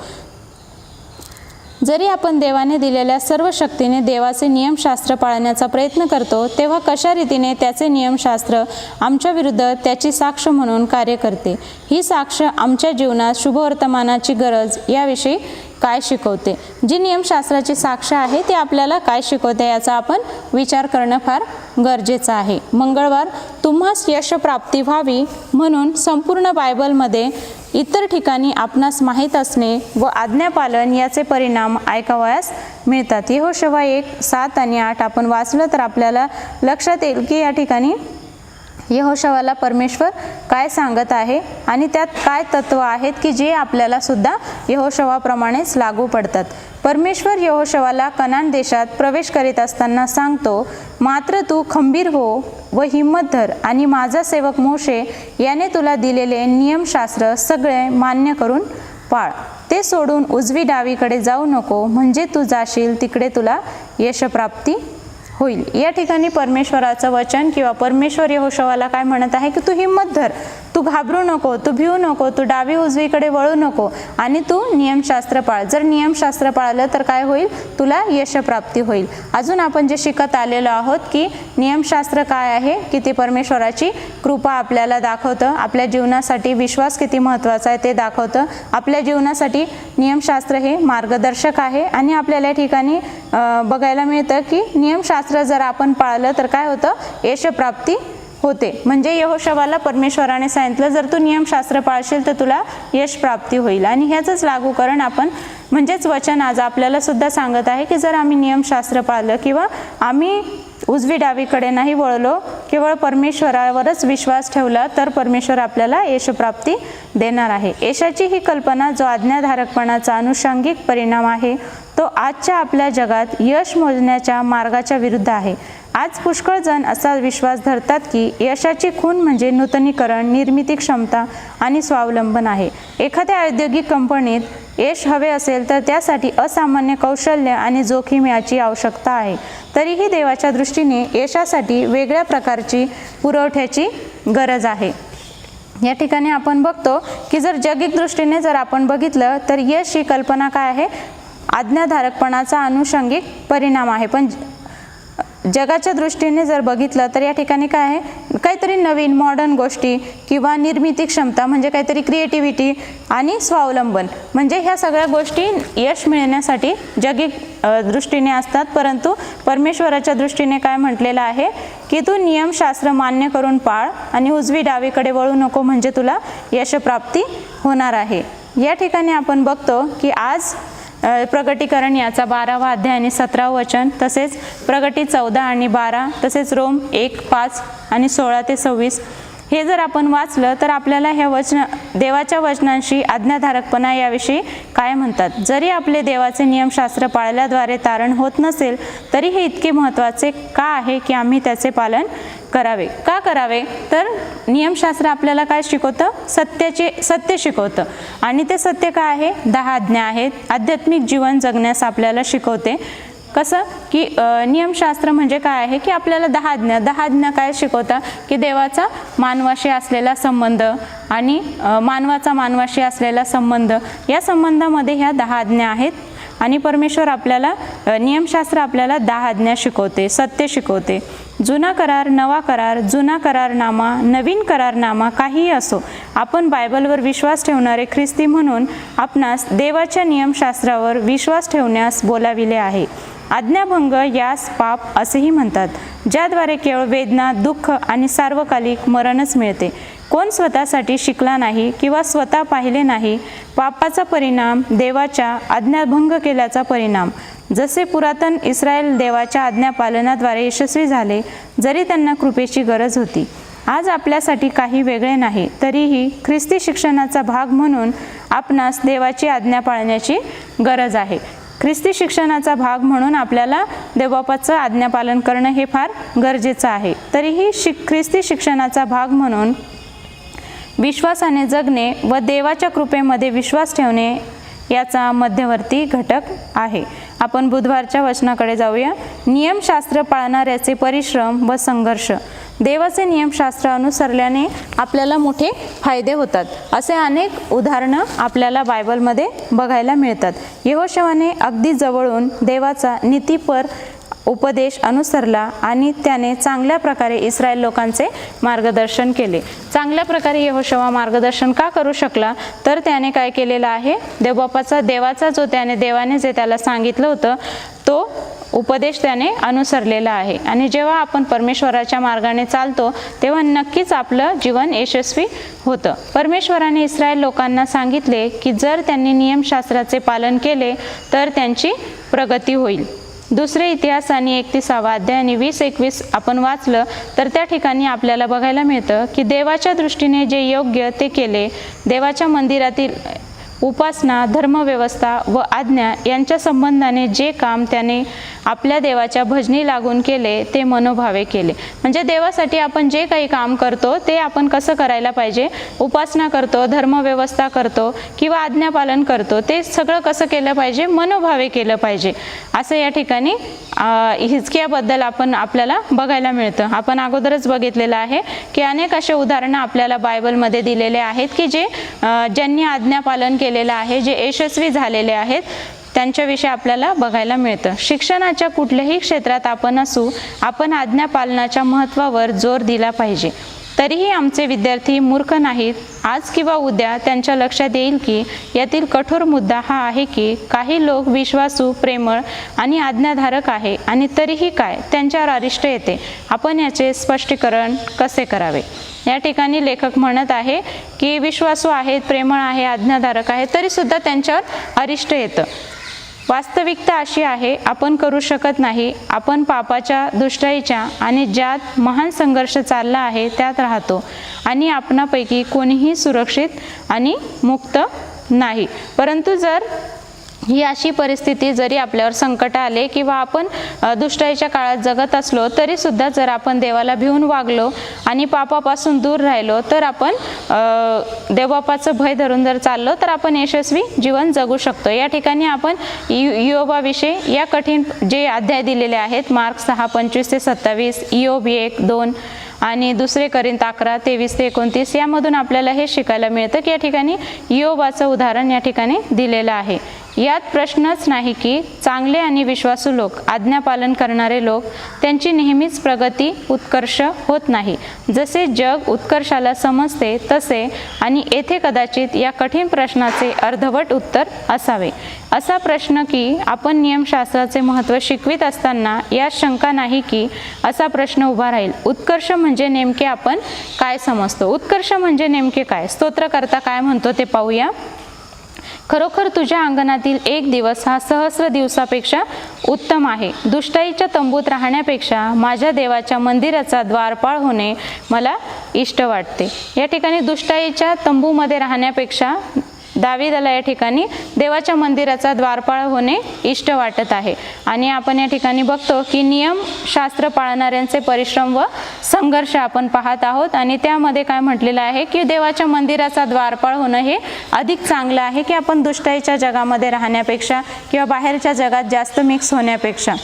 जरी आपण देवाने दिलेल्या सर्व शक्तीने देवाचे नियमशास्त्र पाळण्याचा प्रयत्न करतो, तेव्हा कशा रीतीने त्याचे नियमशास्त्र आमच्या विरुद्ध त्याची साक्ष म्हणून कार्य करते? ही साक्ष आमच्या जीवनात शुभवर्तमानाची गरज याविषयी काय शिकवते? जी नियमशास्त्राची साक्ष आहे ती आपल्याला काय शिकवते याचा आपण विचार करणं फार गरजेचं आहे. मंगळवार तुम्हास यशप्राप्ती व्हावी म्हणून संपूर्ण बायबलमध्ये इतर ठिकाणी आपणास माहीत असणे व आज्ञापालन याचे परिणाम ऐकावयास मिळतात. यहोशुवा 1:7 आणि 8 आपण वाचलं तर आपल्याला लक्षात येईल की या ठिकाणी यहोशुवाला परमेश्वर काय सांगत आहे आणि त्यात काय तत्व आहेत की जे आपल्याला सुद्धा यहोशुवाप्रमाणेच लागू पडतात. परमेश्वर यहोशुवाला कनान देशात प्रवेश करीत असताना सांगतो, मात्र तू खंबीर हो व हिम्मत धर आणि माझा सेवक मोशे याने तुला दिलेले नियमशास्त्र सगळे मान्य करून पाळ. ते सोडून उजवी डावीकडे जाऊ नको, म्हणजे तू जाशील तिकडे तुला यशप्राप्ती होईल. या ठिकाणी परमेश्वराचं वचन किंवा परमेश्वर यहोशुवाला काय म्हणत आहे की तू हिम्मत धर, तू घाबरू नको, तू भिवू नको, तू डावी उजवीकडे वळू नको आणि तू नियमशास्त्र पाळ. जर नियमशास्त्र पाळलं तर काय होईल? तुला यशप्राप्ती होईल. अजून आपण जे शिकत आलेलो आहोत की नियमशास्त्र काय आहे, की ते परमेश्वराची कृपा आपल्याला दाखवतं, आपल्या जीवनासाठी विश्वास किती महत्त्वाचा आहे ते दाखवतं. आपल्या जीवनासाठी नियमशास्त्र हे मार्गदर्शक आहे आणि आपल्याला या ठिकाणी बघायला मिळतं की नियमशास्त्र जर आपण पाळलं तर काय होतं? यशप्राप्ती होते. म्हणजे यहोशुवाला परमेश्वराने सांगितलं जर तू नियमशास्त्र पाळशील तर तुला यश प्राप्ती होईल. आणि ह्याचंच लागूकरण आपण म्हणजेच वचन आज आपल्याला सुद्धा सांगत आहे की जर आम्ही नियमशास्त्र पाळलं किंवा आम्ही उजवी डावीकडे नाही वळलो, केवळ परमेश्वरावरच विश्वास ठेवला तर परमेश्वर आपल्याला यशप्राप्ती देणार आहे. यशाची ही कल्पना जो आज्ञाधारकपणाचा अनुषंगिक परिणाम आहे तो आजच्या आपल्या जगात यश मोजण्याच्या मार्गाच्या विरुद्ध आहे. आज पुष्कळ जण असा विश्वास धरतात की यशाची खूण म्हणजे नूतनीकरण, निर्मिती क्षमता आणि स्वावलंबन आहे. एखाद्या औद्योगिक कंपनीत यश हवे असेल तर त्यासाठी असामान्य कौशल्य आणि जोखीम याची आवश्यकता आहे. तरीही देवाच्या दृष्टीने यशासाठी वेगळ्या प्रकारची पुरवठ्याची गरज आहे. या ठिकाणी आपण बघतो की जर जगिक दृष्टीने जर आपण बघितलं तर यश ही कल्पना काय आहे? आज्ञाधारकपणाचा अनुषंगिक परिणाम आहे. पण जगाच्या दृष्टीने जर बघितलं तर या ठिकाणी काय आहे? काहीतरी नवीन मॉडर्न गोष्टी किंवा निर्मिती क्षमता म्हणजे काहीतरी क्रिएटिव्हिटी आणि स्वावलंबन म्हणजे ह्या सगळ्या गोष्टी यश मिळण्यासाठी जगिक दृष्टीने असतात. परंतु परमेश्वराच्या दृष्टीने काय म्हटलेलं आहे की तू नियमशास्त्र मान्य करून पाळ आणि उजवी डावीकडे वळू नको, म्हणजे तुला यशप्राप्ती होणार आहे. या ठिकाणी आपण बघतो की आज प्रगटीकरण याचा 12वा अध्याय आणि 17वा वचन, तसेच प्रगटी 14 आणि 12, तसेच रोम 1:5 आणि 16 ते 26 हे जर आपण वाचलं तर आपल्याला ह्या देवाच्या वचनांशी आज्ञाधारकपणा याविषयी काय म्हणतात. जरी आपले देवाचे नियमशास्त्र पाळल्याद्वारे तारण होत नसेल तरी हे इतके महत्त्वाचे का आहे की आम्ही त्याचे पालन करावे. का करावे? तर नियमशास्त्र आपल्याला काय शिकवतं? सत्य शिकवतं. आणि ते सत्य काय आहे? 10 आज्ञा आहेत. आध्यात्मिक जीवन जगण्यास आपल्याला शिकवते. कसं की नियमशास्त्र म्हणजे काय आहे की आपल्याला 10 आज्ञा काय शिकवतात की देवाचा मानवाशी असलेला संबंध आणि मानवाचा मानवाशी असलेला संबंध, या संबंधामध्ये ह्या 10 आज्ञा आहेत. आणि परमेश्वर आपल्याला नियमशास्त्र आपल्याला 10 आज्ञा शिकवते, सत्य शिकवते. जुना करार, नवा करार, जुना करारनामा, नवीन करारनामा काहीही असो, आपण बायबलवर विश्वास ठेवणारे ख्रिस्ती म्हणून आपणास देवाच्या नियमशास्त्रावर विश्वास ठेवण्यास बोलाविले आहे. आज्ञाभंग यास पाप असेही म्हणतात, ज्याद्वारे केवळ वेदना, दुःख आणि सार्वकालिक मरणच मिळते. कोण स्वतःसाठी शिकला नाही किंवा स्वतः पाहिले नाही. पापाचा परिणाम देवाच्या आज्ञाभंग केल्याचा परिणाम. जसे पुरातन इस्रायल देवाच्या आज्ञापालनाद्वारे यशस्वी झाले, जरी त्यांना कृपेची गरज होती. आज आपल्यासाठी काही वेगळे नाही, तरीही ख्रिस्ती शिक्षणाचा भाग म्हणून आपणास देवाची आज्ञा पाळण्याची गरज आहे. ख्रिस्ती शिक्षणाचा भाग म्हणून आपल्याला देवबापाचं आज्ञापालन करणं हे फार गरजेचं आहे. तरीही ख्रिस्ती शिक्षणाचा भाग म्हणून विश्वासाने जगणे व देवाच्या कृपेमध्ये विश्वास ठेवणे याचा मध्यवर्ती घटक आहे. आपण बुधवारच्या वचनाकडे जाऊया. नियमशास्त्र पाळणाऱ्याचे परिश्रम व संघर्ष. देवाचे नियमशास्त्र अनुसरल्याने आपल्याला मोठे फायदे होतात. असे अनेक उदाहरणं आपल्याला बायबलमध्ये बघायला मिळतात. यहोशवाने अगदी जवळून देवाचा नीतिपर उपदेश अनुसरला आणि त्याने चांगल्या प्रकारे इस्रायल लोकांचे मार्गदर्शन केले. चांगल्या प्रकारे यहोशवा मार्गदर्शन का करू शकला, तर त्याने काय केलेलं आहे, देवाचा जो देवाने जे त्याला सांगितलं होतं तो उपदेश त्याने अनुसरलेला आहे. आणि जेव्हा आपण परमेश्वराच्या मार्गाने चालतो तेव्हा नक्कीच आपलं जीवन यशस्वी होतं. परमेश्वराने इस्रायल लोकांना सांगितले की जर त्यांनी नियमशास्त्राचे पालन केले तर त्यांची प्रगती होईल. दुसरे इतिहास आणि 31 अध्याय आणि 20-21 आपण वाचलं तर त्या ठिकाणी आपल्याला बघायला मिळतं की देवाच्या दृष्टीने जे योग्य ते केले. देवाच्या मंदिरातील उपासना, धर्मव्यवस्था व आज्ञा यांच्या संबंधाने जे काम त्याने आपल्या देवाच्या भजनी लागून केले ते मनोभावे केले. म्हणजे देवासाठी आपण जे काही काम करतो ते आपण कसं करायला पाहिजे, उपासना करतो, धर्मव्यवस्था करतो किंवा आज्ञापालन करतो, ते सगळं कसं केलं पाहिजे, मनोभावे केलं पाहिजे. असं या ठिकाणी हिजकियाबद्दल आपल्याला बघायला मिळतं. आपण अगोदरच बघितलेलं आहे की अनेक असे उदाहरणं आपल्याला बायबलमध्ये दिलेले आहेत की ज्यांनी आज्ञापालन केलेलं आहे, जे यशस्वी झालेले आहेत, त्यांच्याविषयी आपल्याला बघायला मिळतं. शिक्षणाच्या कुठल्याही क्षेत्रात आपण असू, आपण आज्ञापालनाच्या महत्त्वावर जोर दिला पाहिजे. तरीही आमचे विद्यार्थी मूर्ख नाहीत. आज किंवा उद्या त्यांच्या लक्षात येईल की यातील कठोर मुद्दा हा आहे की काही लोक विश्वासू, प्रेमळ आणि आज्ञाधारक आहे आणि तरीही काय त्यांच्यावर अरिष्ट येते. आपण याचे स्पष्टीकरण कसे करावे. या ठिकाणी लेखक म्हणत आहे की विश्वासू आहेत, प्रेमळ आहे, आज्ञाधारक आहे, तरीसुद्धा त्यांच्यावर अरिष्ट येतं. वास्तविकता अशी आहे, आपण करू शकत नाही. आपण पापाच्या, दुष्टाईच्या आणि ज्यात महान संघर्ष चालला आहे त्यात राहतो आणि आपणापैकी कोणीही सुरक्षित आणि मुक्त नाही. परंतु जर ही अशी परिस्थिती जरी आपल्यावर संकट आले किंवा आपण दुष्टाईच्या काळात जगत असलो तरीसुद्धा जर आपण देवाला भिवून वागलो आणि पापापासून दूर राहिलो तर आपण देवबापाचं भय धरून जर चाललो तर आपण यशस्वी जीवन जगू शकतो. या ठिकाणी आपण इयोबाविषयी या कठीण जे अध्याय दिलेले आहेत, मार्क 6:25-27, इयोब 1-2 आणि 2 करिंथ 11:23-29 यामधून आपल्याला हे शिकायला मिळतं की या ठिकाणी इयोबाचं उदाहरण या ठिकाणी दिलेलं आहे. यात प्रश्नच नाही की चांगले आणि विश्वासू लोक, आज्ञापालन करणारे लोक, त्यांची नेहमीच प्रगती, उत्कर्ष होत नाही. जसे जग उत्कर्षाला समजते तसे, आणि येथे कदाचित या कठीण प्रश्नाचे अर्धवट उत्तर असावे. असा प्रश्न की आपण नियमशास्त्राचे महत्त्व शिकवित असताना यात शंका नाही की असा प्रश्न उभा राहील, उत्कर्ष म्हणजे नेमके आपण काय समजतो, उत्कर्ष म्हणजे नेमके काय. स्तोत्रकर्ता काय म्हणतो ते पाहूया. खरोखर तुझ्या अंगणातील एक दिवस हा सहस्र दिवसापेक्षा उत्तम आहे. दुष्टाईच्या तंबूत राहण्यापेक्षा माझ्या देवाच्या मंदिराचा द्वारपाळ होणे मला इष्ट वाटते. या ठिकाणी दुष्टाईच्या तंबूमध्ये राहण्यापेक्षा दावीदाला या ठिकाणी देवाच्या मंदिराचा द्वारपाळ होणे इष्ट वाटत आहे. आणि आपण या ठिकाणी बघतो की नियमशास्त्र पाळणाऱ्यांचे परिश्रम व संघर्ष आपण पाहत आहोत आणि त्यामध्ये काय म्हटलेलं आहे की देवाच्या मंदिराचा द्वारपाळ होणं हे अधिक चांगलं आहे की आपण दुष्टाईच्या जगामध्ये राहण्यापेक्षा किंवा बाहेरच्या जगात जास्त मिक्स होण्यापेक्षा.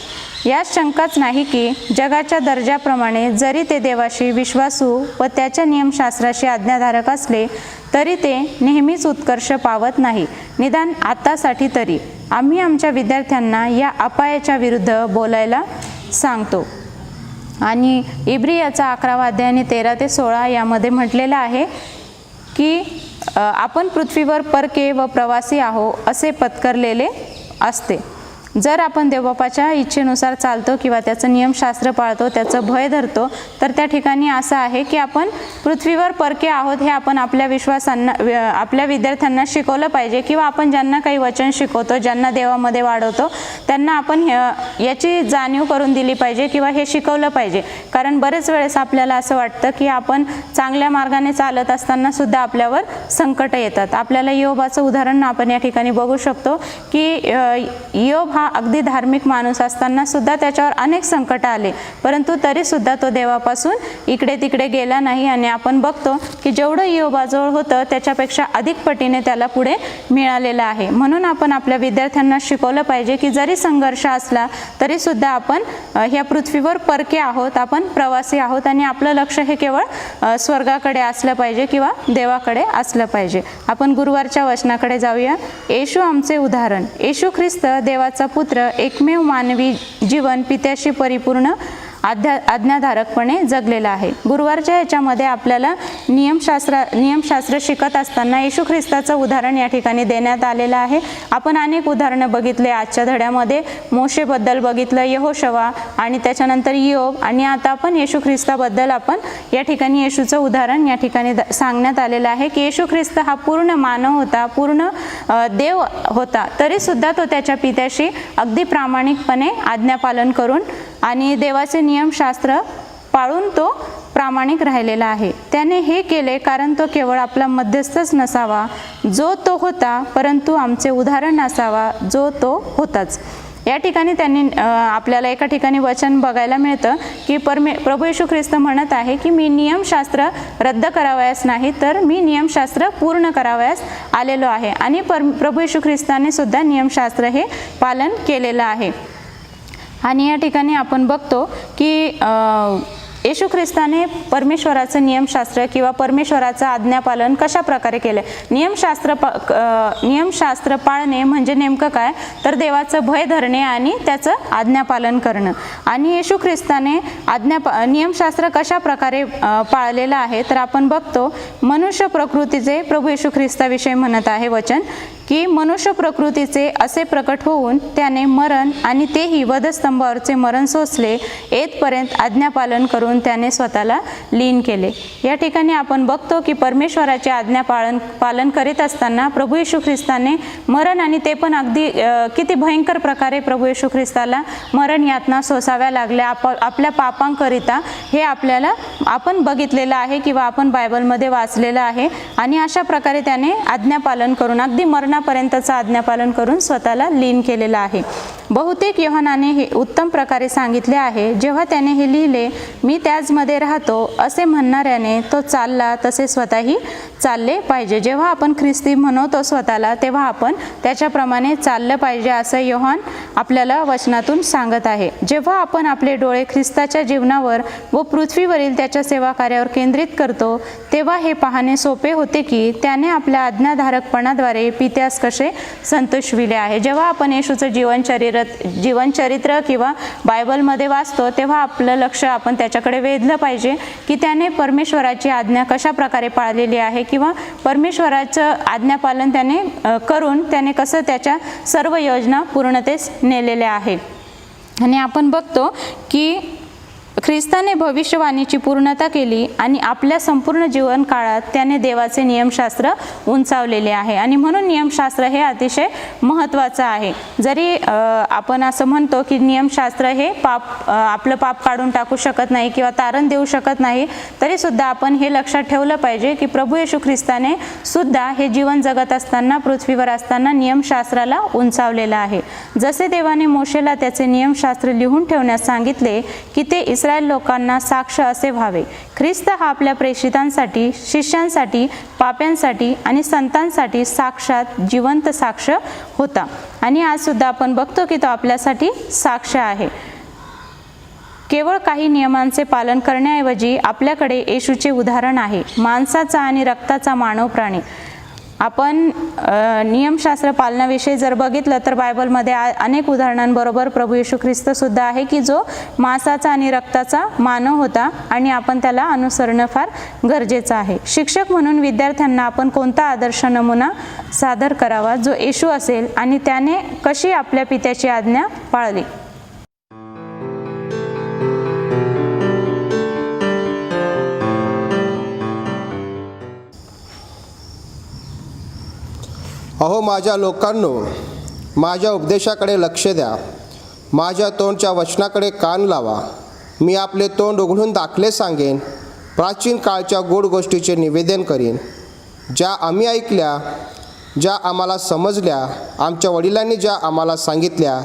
यात शंकाच नाही की जगाच्या दर्जाप्रमाणे जरी ते देवाशी विश्वासू व त्याच्या नियमशास्त्राशी आज्ञाधारक असले तरी ते नेहमीच उत्कर्ष पावत नाही. निदान आतासाठी तरी आम्ही आमच्या विद्यार्थ्यांना या अपायाच्या विरुद्ध बोलायला सांगतो. आणि इब्रियाचा 11 अध्याय आणि 13-16 यामध्ये म्हटलेलं आहे की आपण पृथ्वीवर परके व प्रवासी आहो असे पत्करलेले असते. जर आपण देवबापाच्या इच्छेनुसार चालतो किंवा त्याचं नियमशास्त्र पाळतो, त्याचं भय धरतो, तर त्या ठिकाणी असं आहे की आपण पृथ्वीवर परके आहोत हे आपण आपल्या आपल्या विद्यार्थ्यांना शिकवलं पाहिजे किंवा आपण ज्यांना काही वचन शिकवतो, ज्यांना देवामध्ये वाढवतो त्यांना आपण याची जाणीव करून दिली पाहिजे किंवा हे शिकवलं पाहिजे. कारण बरेच वेळेस आपल्याला असं वाटतं की आपण चांगल्या मार्गाने चालत असताना सुद्धा आपल्यावर संकट येतात. आपल्याला इयोबाचं उदाहरण आपण या ठिकाणी बघू शकतो की इयोब हा हा अगदी धार्मिक माणूस असताना सुद्धा त्याच्यावर अनेक संकट आले, परंतु तरीसुद्धा तो देवापासून इकडे तिकडे गेला नाही. आणि आपण बघतो की जेवढं इयोबाजवळ होतं त्याच्यापेक्षा अधिक पटीने त्याला पुढे मिळालेलं आहे. म्हणून आपण आपल्या विद्यार्थ्यांना शिकवलं पाहिजे की जरी संघर्ष असला तरीसुद्धा आपण ह्या पृथ्वीवर परके आहोत, आपण प्रवासी आहोत आणि आपलं लक्ष हे केवळ स्वर्गाकडे असलं पाहिजे किंवा देवाकडे असलं पाहिजे. आपण गुरुवारच्या वचनाकडे जाऊया. येशू आमचे उदाहरण. येशू ख्रिस्त देवाचा पुत्र एकमेव मानवी जीवन पित्याशी परिपूर्ण आज्ञाधारकपणे जगलेला आहे. गुरुवारच्या याच्यामध्ये आपल्याला नियमशास्त्र शिकत असताना येशू ख्रिस्ताचं उदाहरण या ठिकाणी देण्यात आलेलं आहे. आपण अनेक उदाहरणं बघितले आजच्या धड्यामध्ये. मोशेबद्दल बघितलं, यहोशवा आणि त्याच्यानंतर इयोब, आणि आता आपण येशू ख्रिस्ताबद्दल आपण या ठिकाणी येशूचं उदाहरण या ठिकाणी सांगण्यात आलेलं आहे की येशू ख्रिस्त हा पूर्ण मानव होता, पूर्ण देव होता, तरीसुद्धा तो त्याच्या पित्याशी अगदी प्रामाणिकपणे आज्ञापालन करून आणि देवाचे नियमशास्त्र पाळून तो प्रामाणिक राहिलेला आहे. त्याने हे केले कारण तो केवळ आपला मध्यस्थच नसावा जो तो होता, परंतु आमचे उदाहरण असावा जो तो होताच. या ठिकाणी त्यांनी आपल्याला एका ठिकाणी वचन बघायला मिळतं की प्रभू येशू ख्रिस्त म्हणत आहे की मी नियमशास्त्र रद्द करावयास नाही तर मी नियमशास्त्र पूर्ण करावयास आलेलो आहे. आणि प्रभू येशू ख्रिस्ताने सुद्धा नियमशास्त्र हे पालन केलेलं आहे. आणि या ठिकाणी आपण बघतो की येशू ख्रिस्ताने परमेश्वराचं नियमशास्त्र किंवा परमेश्वराचं आज्ञापालन कशा प्रकारे केलं. नियमशास्त्र पाळणे म्हणजे नेमकं काय, तर देवाचं भय धरणे आणि त्याचं आज्ञापालन करणं. आणि येशू ख्रिस्ताने नियमशास्त्र कशा प्रकारे पाळलेलं आहे तर आपण बघतो मनुष्य प्रकृतीचे प्रभू येशू ख्रिस्ताविषयी म्हणत आहे वचन की मनुष्य प्रकृतीचे असे प्रकट होऊन त्याने मरण आणि तेही वधस्तंभावरचे मरण सोसले, येथपर्यंत आज्ञापालन करून त्याने स्वतःला लीन केले. या ठिकाणी आपण बघतो की परमेश्वराचे पालन करीत असताना प्रभू येशू ख्रिस्ताने मरण, आणि ते पण अगदी किती भयंकर प्रकारे प्रभू येशू ख्रिस्ताला मरण यातना सोसाव्या लागल्या आपल्या पापांकरिता, हे आपण बघितलेलं आहे किंवा आपण बायबलमध्ये वाचलेलं आहे. आणि अशा प्रकारे त्याने आज्ञापालन करून अगदी मरणापर्यंतचं आज्ञापालन करून स्वतःला लीन केलेलं आहे. बहुतेक योहानाने हे उत्तम प्रकारे सांगितले आहे. जेव्हा त्याने हे लिहिले मी त्याचमध्ये राहतो असे म्हणणाऱ्याने तो चालला तसे स्वतःही चालले पाहिजे. जेव्हा आपण ख्रिस्ती म्हणतो स्वतःला तेव्हा आपण त्याच्याप्रमाणे चाललं पाहिजे असं योहान आपल्याला वचनातून सांगत आहे. जेव्हा आपण आपले डोळे ख्रिस्ताच्या जीवनावर व पृथ्वीवरील त्याच्या सेवा कार्यावर केंद्रित करतो तेव्हा हे पाहणे सोपे होते की त्याने आपल्या आज्ञाधारकपणाद्वारे पित्यास कसे संतोषविले आहे. जेव्हा आपण येशूचं जीवनचरित्र किंवा बायबलमध्ये वाचतो तेव्हा आपलं लक्ष आपण त्याच्याकडे वेधलं पाहिजे की त्याने परमेश्वराची आज्ञा कशा प्रकारे पाळलेली आहे किंवा परमेश्वराचं आज्ञापालन त्याने करून त्याने कसं त्याच्या सर्व योजना पूर्णतेस नेलेल्या आहे. आणि आपण बघतो की ख्रिस्ताने भविष्यवाणीची पूर्णता केली आणि आपल्या संपूर्ण जीवन काळात त्याने देवाचे नियमशास्त्र उंचावलेले आहे. आणि म्हणून नियमशास्त्र हे अतिशय महत्त्वाचं आहे. जरी आपण असं म्हणतो की नियमशास्त्र हे आपलं पाप काढून टाकू शकत नाही किंवा तारण देऊ शकत नाही, तरीसुद्धा आपण हे लक्षात ठेवलं पाहिजे की प्रभू येशू ख्रिस्ताने सुद्धा हे जीवन जगत असताना पृथ्वीवर असताना नियमशास्त्राला उंचावलेलं आहे. जसे देवाने मोशेला त्याचे नियमशास्त्र लिहून ठेवण्यास सांगितले की ते इस्रायल लोकांना साक्ष असे व्हावे. ख्रिस्त हा आपल्या प्रेषितांसाठी, शिष्यांसाठी, पाप्यांसाठी आणि संतांसाठी साक्षात जिवंत साक्ष होता. आणि आज सुद्धा आपण बघतो की तो आपल्यासाठी साक्ष आहे. केवळ काही नियमांचे पालन करण्याऐवजी आपल्याकडे येशूचे उदाहरण आहे, मांसाचा आणि रक्ताचा मानव प्राणी. आपण नियमशास्त्र पालनाविषयी जर बघितलं तर बायबलमध्ये अनेक उदाहरणांबरोबर प्रभू येशू ख्रिस्त सुद्धा आहे की जो मांसाचा आणि रक्ताचा मानव होता आणि आपण त्याला अनुसरणं फार गरजेचं आहे. शिक्षक म्हणून विद्यार्थ्यांना आपण कोणता आदर्श नमुना सादर करावा जो येशू असेल आणि त्याने कशी आपल्या पित्याची आज्ञा पाळली. अहो माझ्या लोकांनो, माझ्या उपदेशाकडे लक्ष द्या, माझ्या तोंडच्या वचनाकडे कान लावा. मी आपले तोंड उघडून दाखले सांगेन, प्राचीन काळच्या गोड गोष्टीचे निवेदन करीन, ज्या आम्ही ऐकल्या, ज्या आम्हाला समजल्या, आमच्या वडिलांनी ज्या आम्हाला सांगितल्या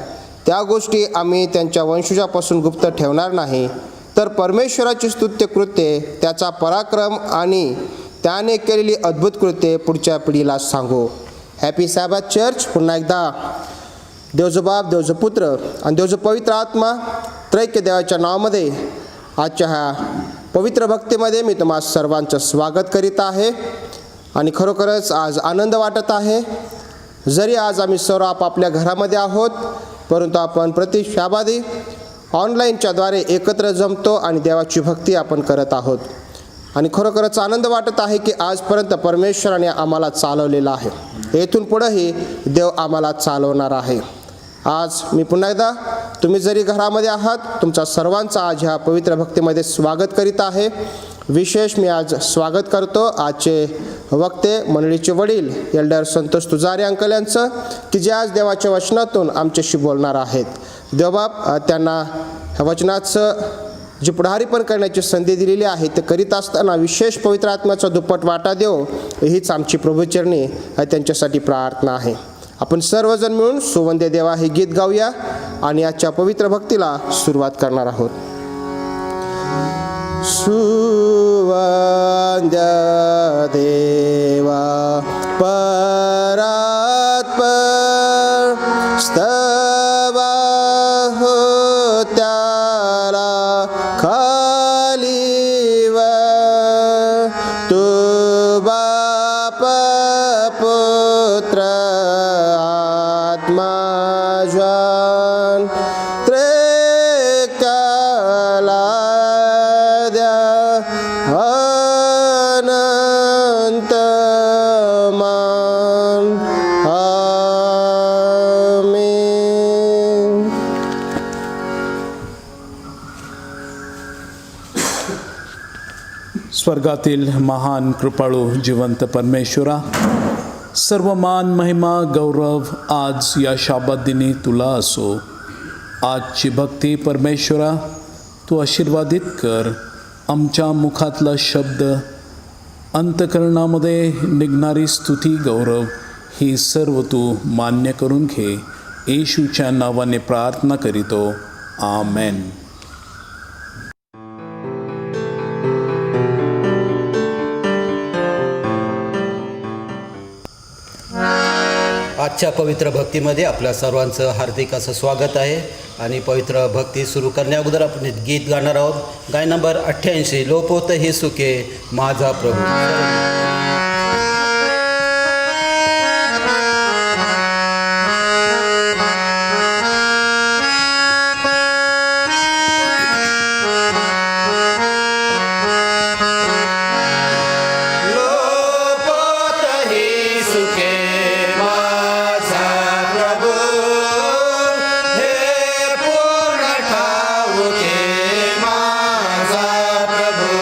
त्या गोष्टी आम्ही त्यांच्या वंशजापासून गुप्त ठेवणार नाही, तर परमेश्वराची स्तुत्य कृत्ये, त्याचा पराक्रम आणि त्याने केलेली अद्भुत कृत्ये पुढच्या पिढीला सांगू. Happy sabbath church. पुन्हा एकदा देवजो बाप, देवजो पुत्र आणि देवजो पवित्र आत्मा त्रैक्य देवाच्या नावामध्ये आजच्या ह्या पवित्र भक्तीमध्ये मी तुम्हा सर्वांचं स्वागत करीत आहे. आणि खरोखरच आज आनंद वाटत आहे. जरी आज आम्ही सर्व आपापल्या घरामध्ये आहोत, परंतु आपण प्रति शाबादी ऑनलाईनच्याद्वारे एकत्र जमतो आणि देवाची भक्ती आपण करत आहोत. आणि खरोखरच आनंद वाटत आहे की आजपर्यंत परमेश्वराने आम्हाला चालवलेलं आहे. येथून पुढंही देव आम्हाला चालवणार आहे. आज मी पुन्हा एकदा तुम्ही जरी घरामध्ये आहात, तुमचा सर्वांचा आज ह्या पवित्र भक्तीमध्ये स्वागत करीत आहे. विशेष मी आज स्वागत करतो आजचे वक्ते मंडळीचे वडील एल्डर संतोष तुजारे अंकल यांचं, की जे आज देवाच्या वचनातून आमच्याशी बोलणार आहेत. देवबाप त्यांना ह्या वचनाचं जी पुढारीपण करण्याची संधी दिलेली आहे ते करीत असताना विशेष पवित्र आत्म्याचा दुप्पट वाटा देव, हीच आमची प्रभुचरणी त्यांच्यासाठी प्रार्थना आहे. आपण सर्वजण मिळून सुवंद्य देवा हे गीत गाऊया आणि आजच्या पवित्र भक्तीला सुरुवात करणार आहोत. सुवंद्य देवा परात्पर स्तवा हो त्याला खालीव तू बाप पुत्र आत्मा ज्वान त्रेकाला द्या अनंत मान. आमीन. स्वर्गातील महान कृपाळू जिवंत परमेश्वरा, सर्व मान महिमा गौरव आज या शाबात दिनी तुला असो. आजची भक्ती परमेश्वरा तू आशीर्वादित कर. आमच्या मुखातला शब्द, अंतकरणामध्ये निघणारी स्तुती गौरव ही सर्व तू मान्य करून घे. येशूच्या नावाने प्रार्थना करीतो. आमेन. आजच्या पवित्र भक्तीमध्ये आपल्या सर्वांचं हार्दिक असं स्वागत आहे. आणि पवित्र भक्ती सुरू करण्याअगोदर आपण गीत गाणार आहोत. गाय नंबर 88, लोपोत ही सुखे माझा प्रभू. माझा प्रभू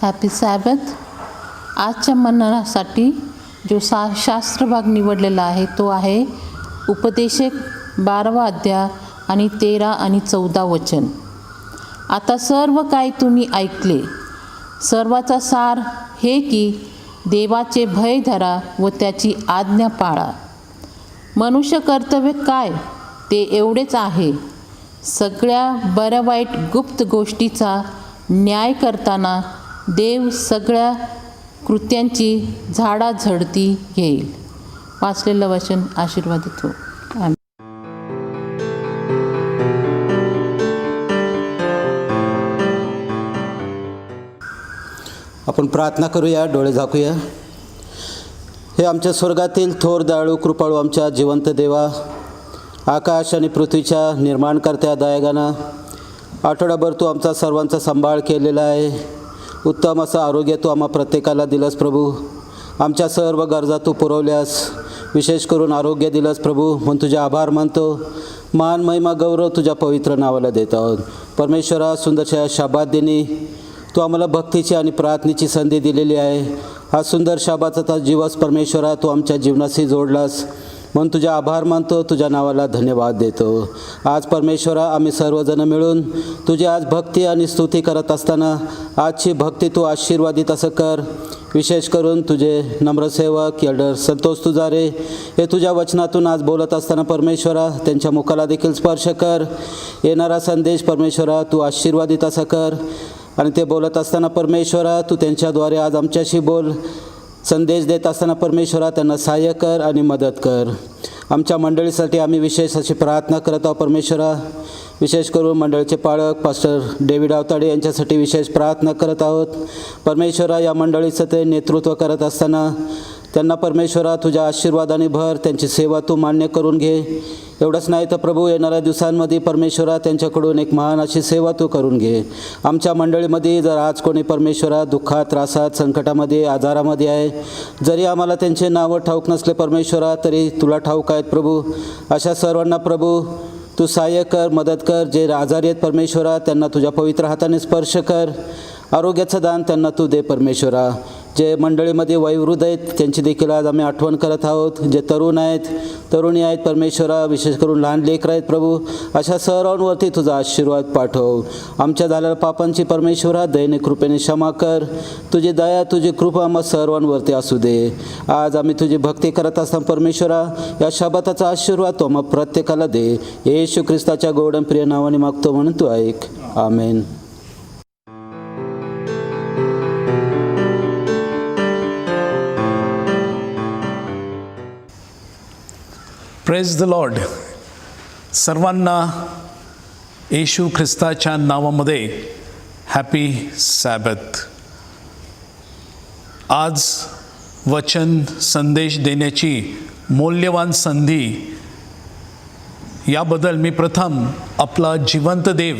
हॅपी सॅबथ. आजच्या मननासाठी जो शास्त्र भाग निवडलेला आहे तो आहे उपदेशक 12वा अध्याय आणि 13 आणि 14 वचन. आता सर्व काही तुम्ही ऐकले. सर्वाचा सार हे की देवाचे भय धरा व त्याची आज्ञा पाळा. मनुष्य कर्तव्य काय ते एवढेच आहे, सगळ्या बऱ्या वाईट गुप्त गोष्टीचा न्याय करताना देव सगळ्या कृत्यांची झाडाझडती घेईल. वाचलेलं वचन आशीर्वादित हो. आमेन. आपण प्रार्थना करूया, डोळे झाकूया. हे आमच्या स्वर्गातील थोर दयाळू कृपाळू आमच्या जिवंत देवा, आकाश आणि पृथ्वीच्या निर्माणकर्त्या दयागाना, आठवडाभर तू आमचा सर्वांचा सांभाळ केलेला आहे. उत्तम असं आरोग्य तू आम्हा प्रत्येकाला दिलंस प्रभू. आमच्या सर्व गरजा तू पुरवल्यास, विशेष करून आरोग्य दिलंस प्रभू, म्हणून तुझे आभार मानतो. मान महिमा गौरव तुझ्या पवित्र नावाला देत आहोत. परमेश्वरा, सुंदरशा शाबात दिनी तू आम्हाला भक्तीची आणि प्रार्थनेची संधी दिलेली आहे. हा सुंदर शाबाचा दिवस परमेश्वरा तू आमच्या जीवनाशी जोडलास, म्हणून तुझे आभार मानतो, तुझ्या नावाला धन्यवाद देतो. आज परमेश्वरा आम्ही सर्वजण मिळून तुझी आज भक्ती आणि स्तुती करत असताना आजची भक्ती तू आशीर्वादित असं कर. विशेष करून तुझे नम्रसेवक एल्डर संतोष तुजारे हे तुझ्या वचनातून आज बोलत असताना परमेश्वरा त्यांच्या मुखाला देखील स्पर्श कर. येणारा संदेश परमेश्वरा तू आशीर्वादित असं कर. आणि ते बोलत असताना परमेश्वरा तू त्यांच्याद्वारे आज आमच्याशी बोल. संदेश देत असताना परमेश्वरा त्यांना सहाय्य कर आणि मदत कर. आमच्या मंडळीसाठी आम्ही विशेष अशी प्रार्थना करत आहोत परमेश्वरा. विशेष करून मंडळीचे पालक पास्टर डेव्हिड अवताडे यांच्यासाठी विशेष प्रार्थना करत आहोत परमेश्वरा. या मंडळीचं ते नेतृत्व करत असताना त्यांना परमेश्वरा तुझ्या आशीर्वादाने भर. त्यांची सेवा तू मान्य करून घे. एवढंच नाही तर प्रभू, येणाऱ्या दिवसांमध्ये परमेश्वरा त्यांच्याकडून एक महान अशी सेवा तू करून घे. आमच्या मंडळीमध्ये जर आज कोणी परमेश्वरा दुःखात, त्रासात, संकटामध्ये, आजारामध्ये आहे, जरी आम्हाला त्यांचे नावं ठाऊक नसले परमेश्वरा, तरी तुला ठाऊक आहेत प्रभू. अशा सर्वांना प्रभू तू सहाय्य कर, मदत कर. जे आजारी आहेत परमेश्वरा त्यांना तुझ्या पवित्र हाताने स्पर्श कर. आरोग्याचं दान त्यांना तू दे परमेश्वरा. जे मंडळीमध्ये वयोवृद्ध आहेत त्यांची देखील आज आम्ही आठवण करत आहोत. जे तरुण आहेत, तरुणी आहेत परमेश्वरा, विशेष करून लहान लेकरं आहेत प्रभू, अशा सर्वांवरती तुझा आशीर्वाद पाठव. आमच्या झालेल्या पापांची परमेश्वरा दयेने कृपेने क्षमा कर. तुझी दया, तुझी कृपा आम्हा सर्वांवरती असू दे. आज आम्ही तुझी भक्ती करत असताना परमेश्वरा या शब्दाचा आशीर्वाद तो आम्हा प्रत्येकाला दे. येशू ख्रिस्ताच्या गोडन प्रिय नावाने मागतो म्हणून तू ऐक. आमेन. Praise the lord. सर्वांना येशू ख्रिस्ताच्या नावामध्ये हॅपी सॅबथ. आज वचन संदेश देण्याची मौल्यवान संधी याबद्दल मी प्रथम आपला जिवंत देव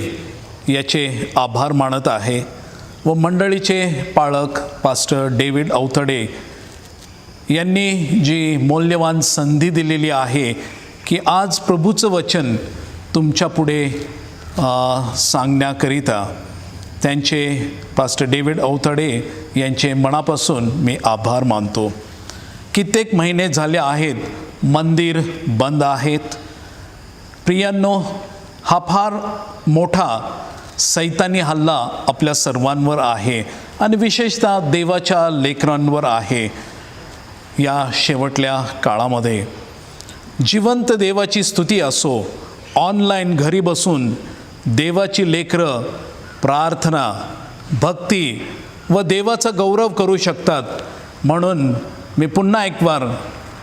याचे आभार मानत आहे व मंडळीचे पालक पास्टर डेव्हिड अवतडे यांनी जी मौल्यवान संधी दिलेली आहे की आज प्रभूचं वचन तुमच्या पुढे सांगण्याकरिता त्यांचे पास्टर डेव्हिड अवतडे यांचे मनापासून मी आभार मानतो. कित्येक महिने झाले आहेत, मंदिर बंद आहेत. प्रियांनो, हा फार मोठा सैतानी हल्ला आपल्या सर्वांवर आहे आणि विशेषतः देवाच्या लेकरांवर आहे. या शेवटल्या काळामध्ये जिवंत देवाची स्तुती असो, ऑनलाईन घरी बसून देवाची लेकरं प्रार्थना, भक्ती व देवाचा गौरव करू शकतात. म्हणून मी पुन्हा एक वार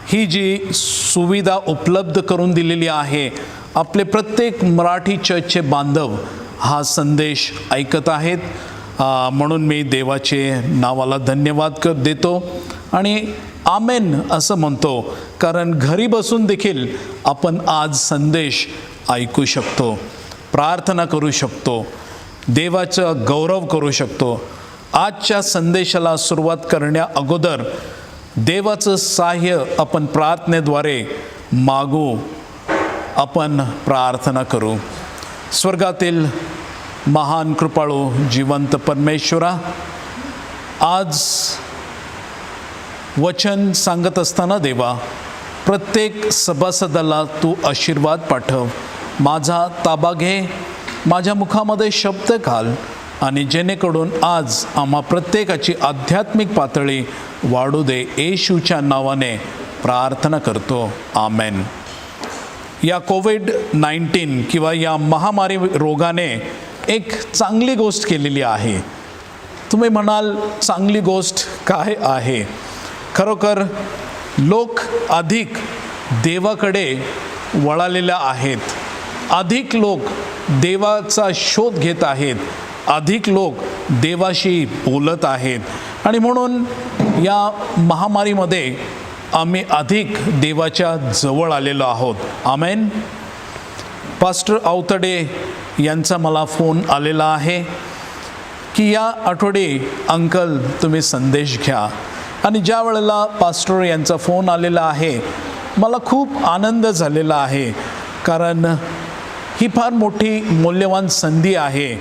ही जी सुविधा उपलब्ध करून दिलेली आहे, आपले प्रत्येक मराठी चर्चचे बांधव हा संदेश ऐकत आहेत, म्हणून मी देवाचे नावाला धन्यवाद देतो आणि आमेन असं म्हणतो. कारण घरी बसून देखील आपण आज संदेश ऐकू शकतो, प्रार्थना करू शकतो, देवाचं गौरव करू शकतो. आजच्या संदेशाला सुरुवात करण्या अगोदर देवाचं सहाय्य आपण प्रार्थनेद्वारे मागू. आपण प्रार्थना करू. स्वर्गातील महान कृपाळू जिवंत परमेश्वरा, आज वचन सांगत असताना देवा, प्रत्येक सभासदाला तू आशीर्वाद पाठव. माझा ताबा घे, माझ्या मुखामध्ये शब्द घाल आणि जेणेकरून आज आम्हा प्रत्येकाची आध्यात्मिक पातळी वाढू दे. येशूच्या नावाने प्रार्थना करतो, आमेन. या कोविड-19 किंवा या महामारी रोगाने एक चांगली गोष्ट केलेली आहे. तुम्ही म्हणाल, चांगली गोष्ट काय आहे? खरोखर लोक अधिक देवाकडे वळालेले आहेत. अधिक लोक देवाचा शोध घेत आहेत. अधिक लोक देवाशी बोलत आहेत आणि म्हणून या महामारीमध्ये आम्ही अधिक देवाच्या जवळ आलेलो आहोत. आमेन. पास्टर आवतडे यांचा मला फोन आलेला आहे की या आठवडे अंकल तुम्ही संदेश घ्या. आणि ज्या वेळेला पास्टर यांचा फोन आलेला आहे, मला खूप आनंद झालेला आहे, कारण ही फार मोठी मौल्यवान संधी आहे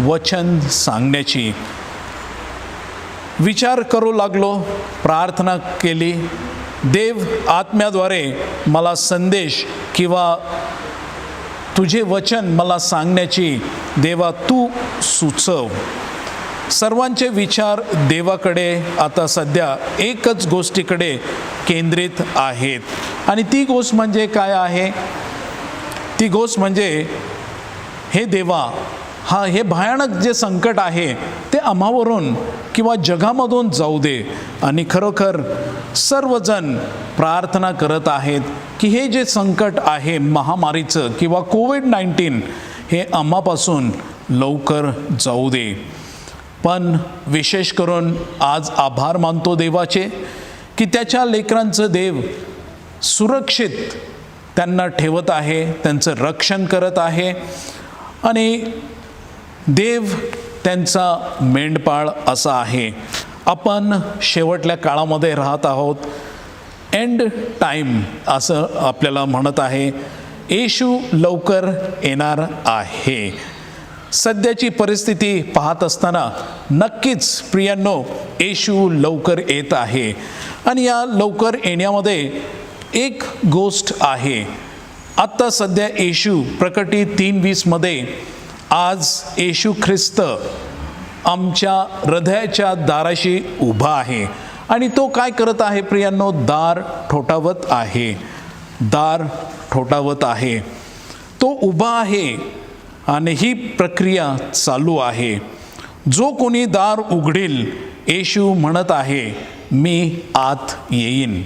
वचन सांगण्याची. विचार करू लागलो, प्रार्थना केली. देव आत्म्याद्वारे मला संदेश किंवा तुझे वचन मला सांगण्याची देवा तू सुचव. सर्वांचे विचार देवाकडे आता सध्या एकच गोष्टीकडे केंद्रित आहेत आणि ती गोष्ट म्हणजे काय आहे? ती गोष्ट म्हणजे, हे देवा, हे भयानक जे संकट आहे ते आम्हावरून किंवा जगामधून जाऊ दे. आणि खरोखर सर्वजण प्रार्थना करत आहेत की हे जे संकट आहे महामारीचं किंवा कोविड-19 हे आम्हापासून लवकर जाऊ दे. पण विशेष करून आज आभार मानतो देवाचे की त्याच्या लेकरांचं देव सुरक्षित त्यांना ठेवत आहे, त्यांचं रक्षण करत आहे आणि देव त्यांचा मेंढपाळ असा आहे. आपण शेवटल्या काळामध्ये राहत आहोत. एंड टाईम असं आपल्याला म्हणत आहे. येशू लवकर येणार आहे. सध्याची परिस्थिती पाहत असताना नक्कीच प्रियांनो, येशू लवकर येत आहे आणि या लवकर येण्यामध्ये एक गोष्ट आहे. आत्ता सध्या येशू प्रकटी 3:20 आज येशू ख्रिस्त आमच्या हृदयाच्या दाराशी उभा आहे आणि तो काय करत आहे प्रियांनो? दार ठोठावत आहे. दार ठोठावत आहे. तो उभा आहे आणि ही प्रक्रिया चालू आहे. जो कोणी दार उघडील, येशू म्हणत आहे, मी आत येईन.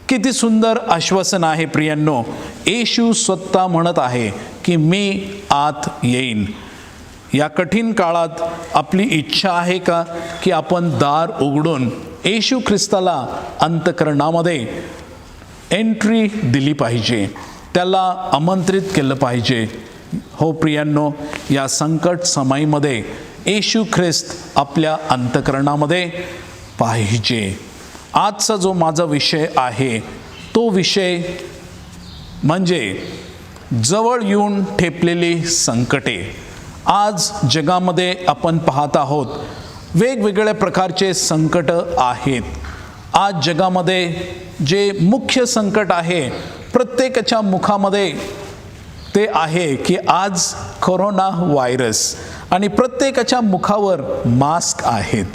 किती सुंदर आश्वासन आहे प्रियांनो. येशू स्वतः म्हणत आहे की मी आत येईन. या कठीण काळात आपली इच्छा आहे का की आपण दार उघडून येशू ख्रिस्ताला अंतःकरणामध्ये एंट्री दिली पाहिजे, त्याला आमंत्रित केलं पाहिजे? हो प्रियांनो, या संकट समयीमध्ये येशू ख्रिस्त आपल्या अंतःकरणामध्ये पाहिजे. आजचा जो माझा विषय आहे तो विषय म्हणजे जवळ येऊन ठेपलेली संकटे. आज जगामध्ये आपण पाहत आहोत वेगवेगळ्या प्रकारचे संकट आहेत. आज जगामध्ये जे मुख्य संकट आहे प्रत्येकाच्या मुखामध्ये ते आहे की आज कोरोना व्हायरस आणि प्रत्येकाच्या मुखावर मास्क आहेत.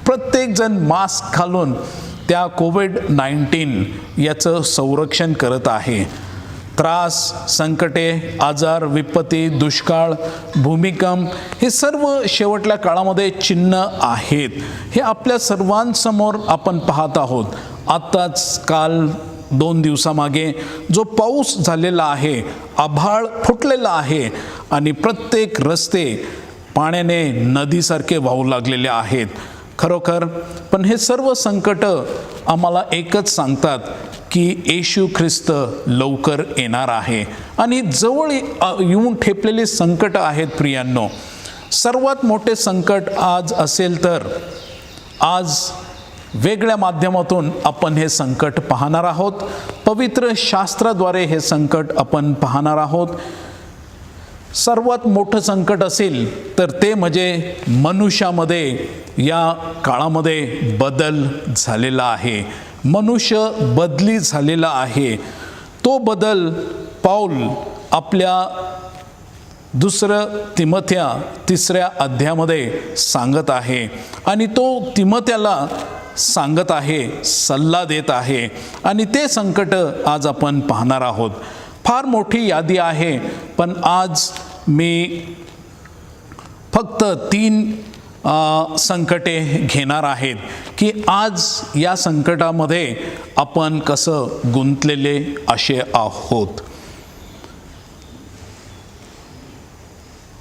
प्रत्येकजण मास्क घालून त्या कोविड-19 याचं संरक्षण करत आहे. त्रास, संकटे, आजार, विपत्ती, दुष्काळ, भूमिकंप हे सर्व शेवटल्या काळामध्ये चिन्ह आहेत. हे आपल्या सर्वांसमोर आपण पाहत आहोत. आत्ताच काल 2 दिवसामागे जो पाऊस झालेला आहे, आभाळ फुटलेला आहे आणि प्रत्येक रस्ते पाण्याने नदीसारखे वाहू लागलेले आहेत. खरोखर पण हे सर्व संकट आम्हाला एकच सांगतात की येशू ख्रिस्त लवकर येणार आहे आणि जवळ येऊन ठेपलेले संकट आहेत प्रियांनो. सर्वात मोठे संकट आज असेल तर आज वेगळ्या माध्यमातून आपण हे संकट पाहणार आहोत. पवित्र शास्त्राद्वारे हे संकट आपण पाहणार आहोत. सर्वात मोठं संकट असेल तर ते म्हणजे मनुष्यामध्ये या काळामध्ये बदल झालेला आहे. मनुष्य बदली झालेला आहे. तो बदल पाऊल आपल्या 2 तिमोथेया 3 अध्यायामध्ये सांगत आहे आणि तो तिमोथेयाला सांगत आहे, सल्ला देत आहे. आणि ते संकट आज आपण पाहणार आहोत. फार मोठी यादी आहे, पण आज मी फक्त 3 संकटे घेणार आहेत की आज या संकटामध्ये आपण कसं गुंतलेले असे आहोत.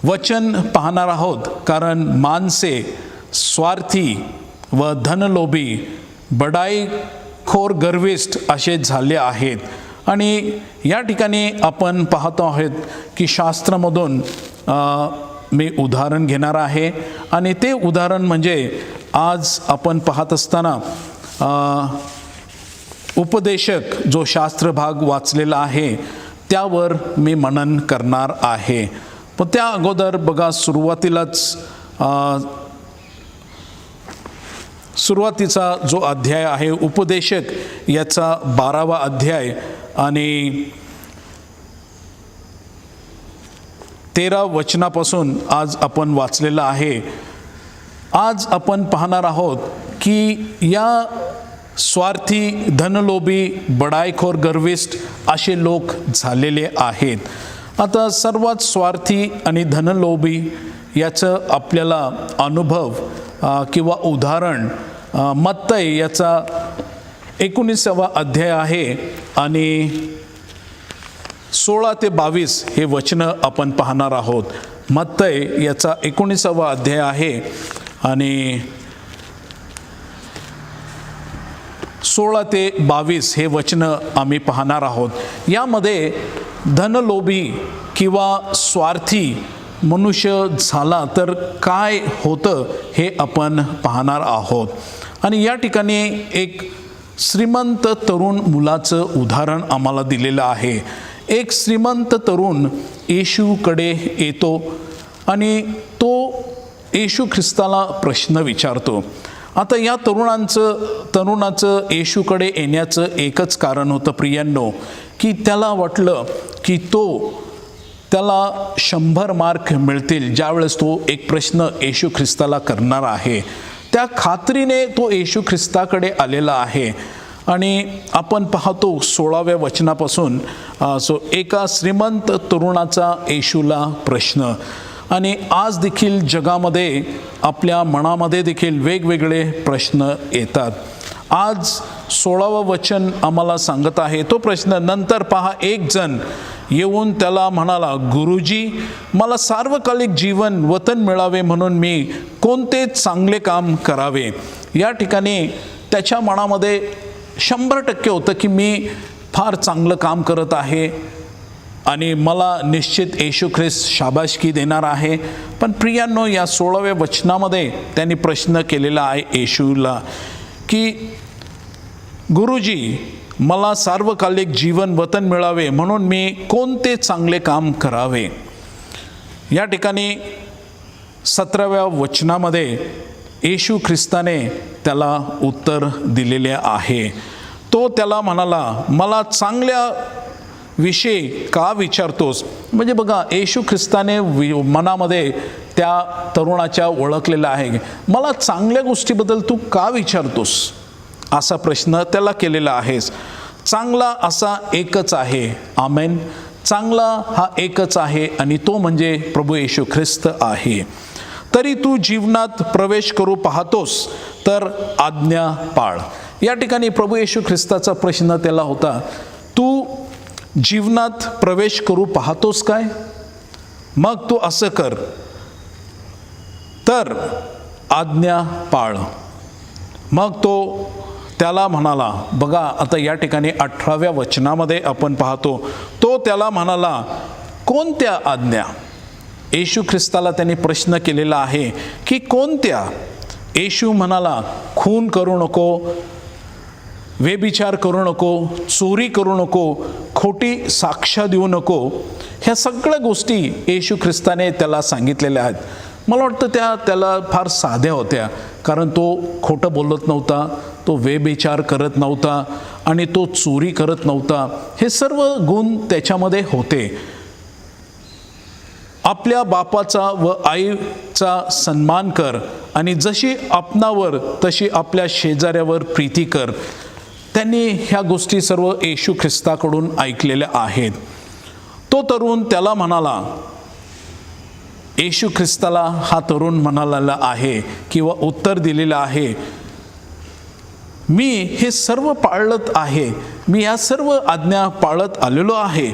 वचन पाहणार आहोत, कारण माणसे स्वार्थी व धनलोभी, बडाईखोर, गर्विष्ठ असे झाले आहेत. आणि या ठिकाणी आपण पाहतो आहोत की शास्त्रामधून मी उदाहरण घेणार आहे. आणि ते उदाहरण म्हणजे आज आपण पाहत असताना उपदेशक जो शास्त्र भाग वाचलेला आहे त्यावर मी मनन करणार आहे. पण त्या अगोदर बघा, सुरुवातीचा जो अध्याय आहे उपदेशक याचा 12वा अध्याय आणि 13 वचनापासून आज आपण वाचलेलं आहे. आज आपण पाहणार आहोत की या स्वार्थी, धनलोभी, बडाईखोर, गर्विष्ठ असे लोक झालेले आहेत. आता सर्वात स्वार्थी आणि धनलोभी याचं आपल्याला अनुभव किंवा उदाहरण मत्तई याचा 19वा अध्याय आहे आणि 16 ते 22 हे वचनं आपण पाहणार आहोत. मत्तई याचा 19वा अध्याय आहे आणि 16 ते 22 हे वचनं आम्ही पाहणार आहोत. यामध्ये धनलोभी किंवा स्वार्थी मनुष्य झाला तर काय होतं हे आपण पाहणार आहोत. आणि या ठिकाणी एक श्रीमंत तरुण मुलाचं उदाहरण आम्हाला दिलेलं आहे. एक श्रीमंत तरुण येशूकडे येतो आणि तो येशू ख्रिस्ताला प्रश्न विचारतो. आता या तरुणाचं येशूकडे येण्याचं एकच कारण होतं प्रियांनो, की त्याला वाटलं की त्याला 100 मार्क मिळतील ज्यावेळेस तो एक प्रश्न येशू ख्रिस्ताला करणार आहे. त्या खात्रीने तो येशू ख्रिस्ताकडे आलेला आहे. आणि आपण पाहतो 16व्या वचनापासून एका श्रीमंत तरुणाचा येशूला प्रश्न. आणि आज देखील जगामध्ये आपल्या मनामध्ये देखील वेगवेगळे प्रश्न येतात. आज 16वं वचन आम्हाला सांगत आहे तो प्रश्न. नंतर पहा, एक जण येऊन त्याला म्हणाला, गुरुजी, मला सार्वकालिक जीवन वतन मिळावे म्हणून मी कोणते चांगले काम करावे. या ठिकाणी त्याच्या मनामध्ये 100% होतं की मी फार चांगलं काम करत आहे आणि मला निश्चित येशू ख्रिस्त शाबासकी देणार आहे. पण प्रियांनो, या 16व्या वचनामध्ये त्यांनी प्रश्न केलेला आहे येशूला की गुरुजी, मला सार्वकालिक जीवन वतन मिळावे म्हणून मी कोणते चांगले काम करावे. या ठिकाणी 17व्या वचनामध्ये येशू ख्रिस्ताने त्याला उत्तर दिलेले आहे. तो त्याला म्हणाला, मला चांगल्या विषयी का विचारतोस. म्हणजे बघा, येशू ख्रिस्ताने मनामध्ये त्या तरुणाच्या ओळखलेला आहे. मला चांगल्या गोष्टीबद्दल तू का विचारतोस असा प्रश्न त्याला केलेला आहेस. चांगला असा एकच आहे. आमेन. चांगला हा एकच आहे आणि तो म्हणजे प्रभू येशू ख्रिस्त आहे. तरी तू जीवनात प्रवेश करू पाहतोस तर आज्ञा पाळ. या ठिकाणी प्रभू येशू ख्रिस्ताचा प्रश्न त्याला होता, तू जीवनात प्रवेश करू पाहतोस काय? मग तू असं कर, तर आज्ञा पाळ. मग तो त्याला म्हणाला, बघा आता या ठिकाणी 18व्या वचनामध्ये आपण पाहतो, तो त्याला म्हणाला, कोणत्या आज्ञा? येशू ख्रिस्ताला त्यांनी प्रश्न केलेला आहे की कोणत्या? येशू म्हणाला, खून करू नको, व्यभिचार करू नको, चोरी करू नको, खोटी साक्ष देऊ नको. ह्या सगळ्या गोष्टी येशू ख्रिस्ताने त्याला सांगितलेल्या आहेत. मला वाटतं त्याला फार साध्या होत्या, कारण तो खोटं बोलत नव्हता, तो व्यभिचार करत नव्हता आणि तो चोरी करत नव्हता. हे सर्व गुण त्याच्यामध्ये होते. आपल्या बापाचा व आईचा सन्मान कर आणि जशी आपणावर तशी आपल्या शेजाऱ्यावर प्रीती कर. त्यांनी ह्या गोष्टी सर्व येशू ख्रिस्ताकडून ऐकलेल्या आहेत. तो तरुण त्याला म्हणाला, येशू ख्रिस्ताला हा तरुण म्हणालेला आहे किंवा उत्तर दिलेलं आहे, मी हे सर्व पाळत आहे, मी या सर्व आज्ञा पाळत आलेलो आहे,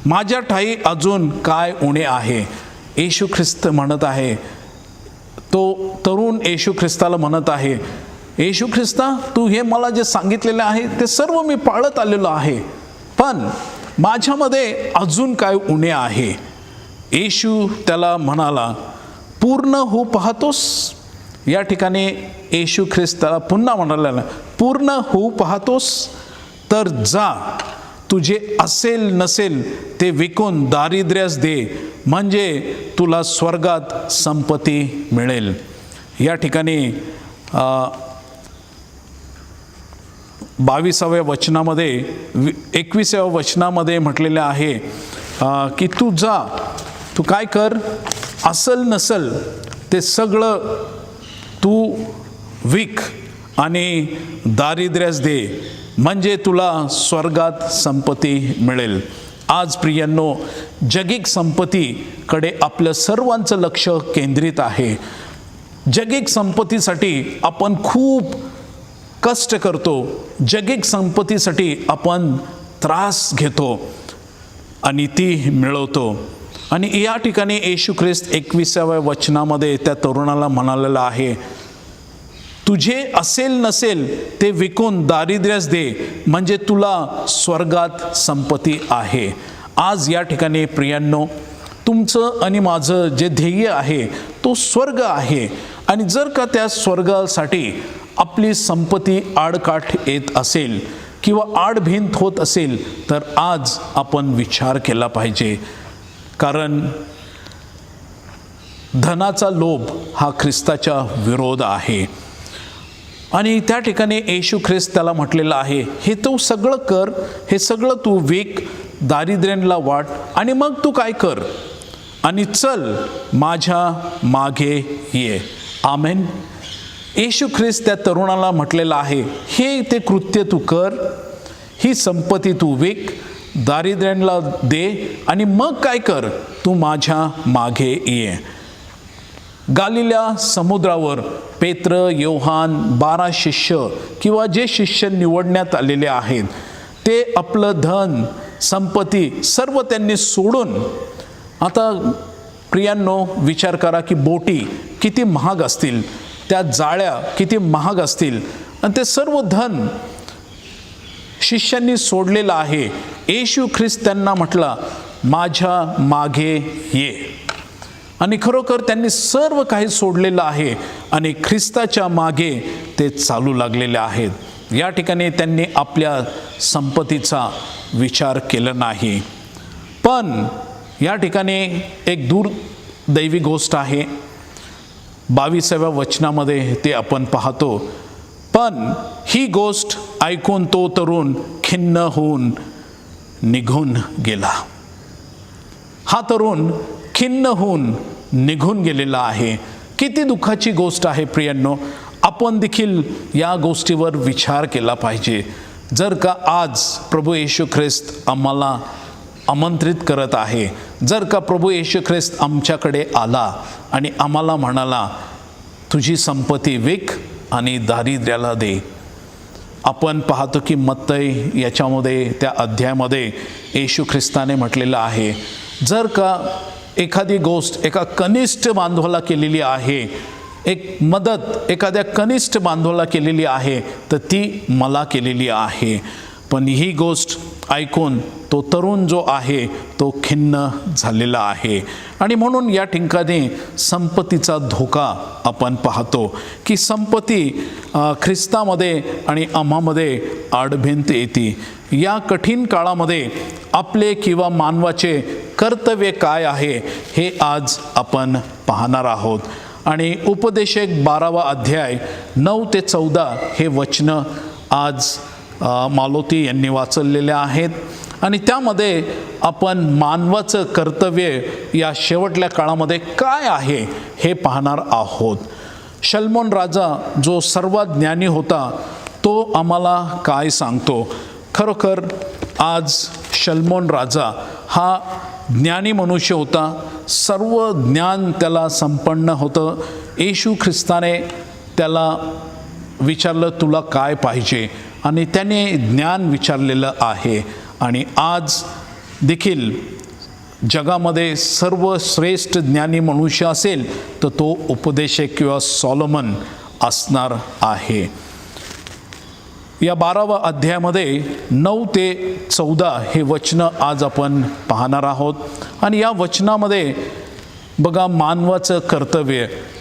माझ्या ठाई अजून काय उणे आहे. येशू ख्रिस्त म्हणत आहे, तो तरुण येशू ख्रिस्ताला म्हणत आहे, येशू ख्रिस्ता, तू हे मला जे सांगितलेले आहे ते सर्व मी पाळत आलेलो आहे, पण माझ्यामध्ये अजून काय उणे आहे. येशू त्याला म्हणाला, पूर्ण होऊ पाहतोस. या ठिकाणी येशू ख्रिस्ताला पुन्हा म्हणाला, पूर्ण होऊ पाहतोस तर जा, तुझे असेल नसेल ते विकून दारिद्र्यास दे, म्हणजे तुला स्वर्गात संपत्ती मिळेल. या ठिकाणी 22व्या वचनामध्ये 21व्या वचनामध्ये म्हटलेलं आहे की तू जा, तू काय कर, असल नसल ते सगळं तू विक आणि दारिद्र्यास दे, म्हणजे तुला स्वर्गात संपत्ती मिळेल. आज प्रियांनो, जगिक संपत्तीकडे आपलं सर्वांचं लक्ष केंद्रित आहे. जगिक संपत्तीसाठी आपण खूप कष्ट करतो, जगिक संपत्तीसाठी आपण त्रास घेतो आणि ती मिळवतो. आणि या ठिकाणी येशू ख्रिस्त 21व्या वचनामध्ये त्या तरुणाला म्हणालेलं आहे, तुझे असेल नसेल ते विकून दारिद्र्यास दे, म्हणजे तुला स्वर्गात संपत्ती आहे. आज या ठिकाणी प्रियांनो, तुमचं आणि माझं जे ध्येय आहे तो स्वर्ग आहे. आणि जर का त्या स्वर्गासाठी आपली संपत्ती आडकाठ येत असेल किंवा आडभिंत होत असेल, तर आज आपण विचार केला पाहिजे. कारण धनाचा लोभ हा ख्रिस्ताच्या विरोध आहे. आणि त्या ठिकाणी येशू ख्रिस्त त्याला म्हटलेलं आहे, हे तू सगळं कर, हे सगळं तू विक, दारिद्र्यांना वाट आणि मग तू काय कर आणि चल माझ्या मागे ये. आमेन. येशू ख्रिस्त त्या तरुणाला म्हटलेलं आहे, हे ते कृत्य तू कर, ही संपत्ती तू विक, दारिद्र्यांना दे आणि मग काय कर, तू माझ्या मागे ये. गालिल्या समुद्रावर पेत्र, योहान, 12 शिष्य किंवा जे शिष्य निवडण्यात आलेले आहेत, ते आपलं धन, संपत्ती सर्व त्यांनी सोडून, आता प्रियांनो विचार करा की बोटी किती महाग असतील, त्या जाळ्या किती महाग असतील, आणि ते सर्व धन शिष्यांनी सोडलेलं आहे. येशू ख्रिस्त त्यांना म्हटला, माझ्या मागे ये. आणि खरोखर त्यांनी सर्व काही सोडलेलं आहे आणि ख्रिस्ताच्या मागे ते चालू लागलेले आहेत. या ठिकाणी त्यांनी आपल्या संपत्तीचा विचार केला नाही. पण या ठिकाणी एक दुर्दैवी गोष्ट आहे. 22व्या वचनामध्ये ते आपण पाहतो, पण ही गोष्ट ऐकून तो तरुण खिन्न होऊन निघून गेला. हा तरुण खिन्न होऊन निघून गेलेला आहे. किती दुःखाची गोष्ट आहे प्रियांनो. आपण देखील या गोष्टीवर विचार केला पाहिजे. जर का आज प्रभू येशू ख्रिस्त आम्हाला आमंत्रित करत आहे, जर का प्रभू येशू ख्रिस्त आमच्याकडे आला आणि आम्हाला म्हणाला, तुझी संपत्ती विक आणि दारिद्र्याला दे. आपण पाहतो की मत्तई याच्यामध्ये त्या अध्यायामध्ये येशू ख्रिस्ताने म्हटलेलं आहे, जर का एखादी गोष्ट एका कनिष्ठ बांधवाला केलेली आहे, एक मदत एखाद्या कनिष्ठ बांधवाला केलेली आहे, तर ती मला केलेली आहे. पण ही गोष्ट ऐकून तो तरुण जो आहे तो खिन्न झालेला आहे. आणि म्हणून या ठिकाणी संपत्तीचा धोका आपण पाहतो की संपत्ती ख्रिस्तामध्ये आणि आम्हामध्ये आडभिंत येते. या कठीण काळामध्ये आपले किंवा मानवाचे कर्तव्य काय आहे हे आज आपण पाहणार आहोत. आणि उपदेशक 12वा अध्याय 9 ते 14 हे वचनं आज मालोती यांनी वाचलेले आहेत. आणि त्यामध्ये आपण मानवाचं कर्तव्य या शेवटल्या काळामध्ये काय आहे हे पाहणार आहोत. शल्मोन राजा जो सर्वात ज्ञानी होता तो आम्हाला काय सांगतो. खरोखर आज शल्मोन राजा हा ज्ञानी मनुष्य होता. सर्व ज्ञान त्याला संपन्न होतं. येशू ख्रिस्ताने त्याला विचारलं तुला काय पाहिजे आणि त्याने ज्ञान विचारलेलं आहे. आणि आज देखील जगामध्ये सर्वश्रेष्ठ ज्ञानी मनुष्य असेल तर तो उपदेशक किंवा सॉलोमन असणार आहे. या 12वा अध्यायामध्ये 9 ते 14 हे वचनं आज आपण पाहणार आहोत. आणि या वचनामध्ये बघा मानवाचं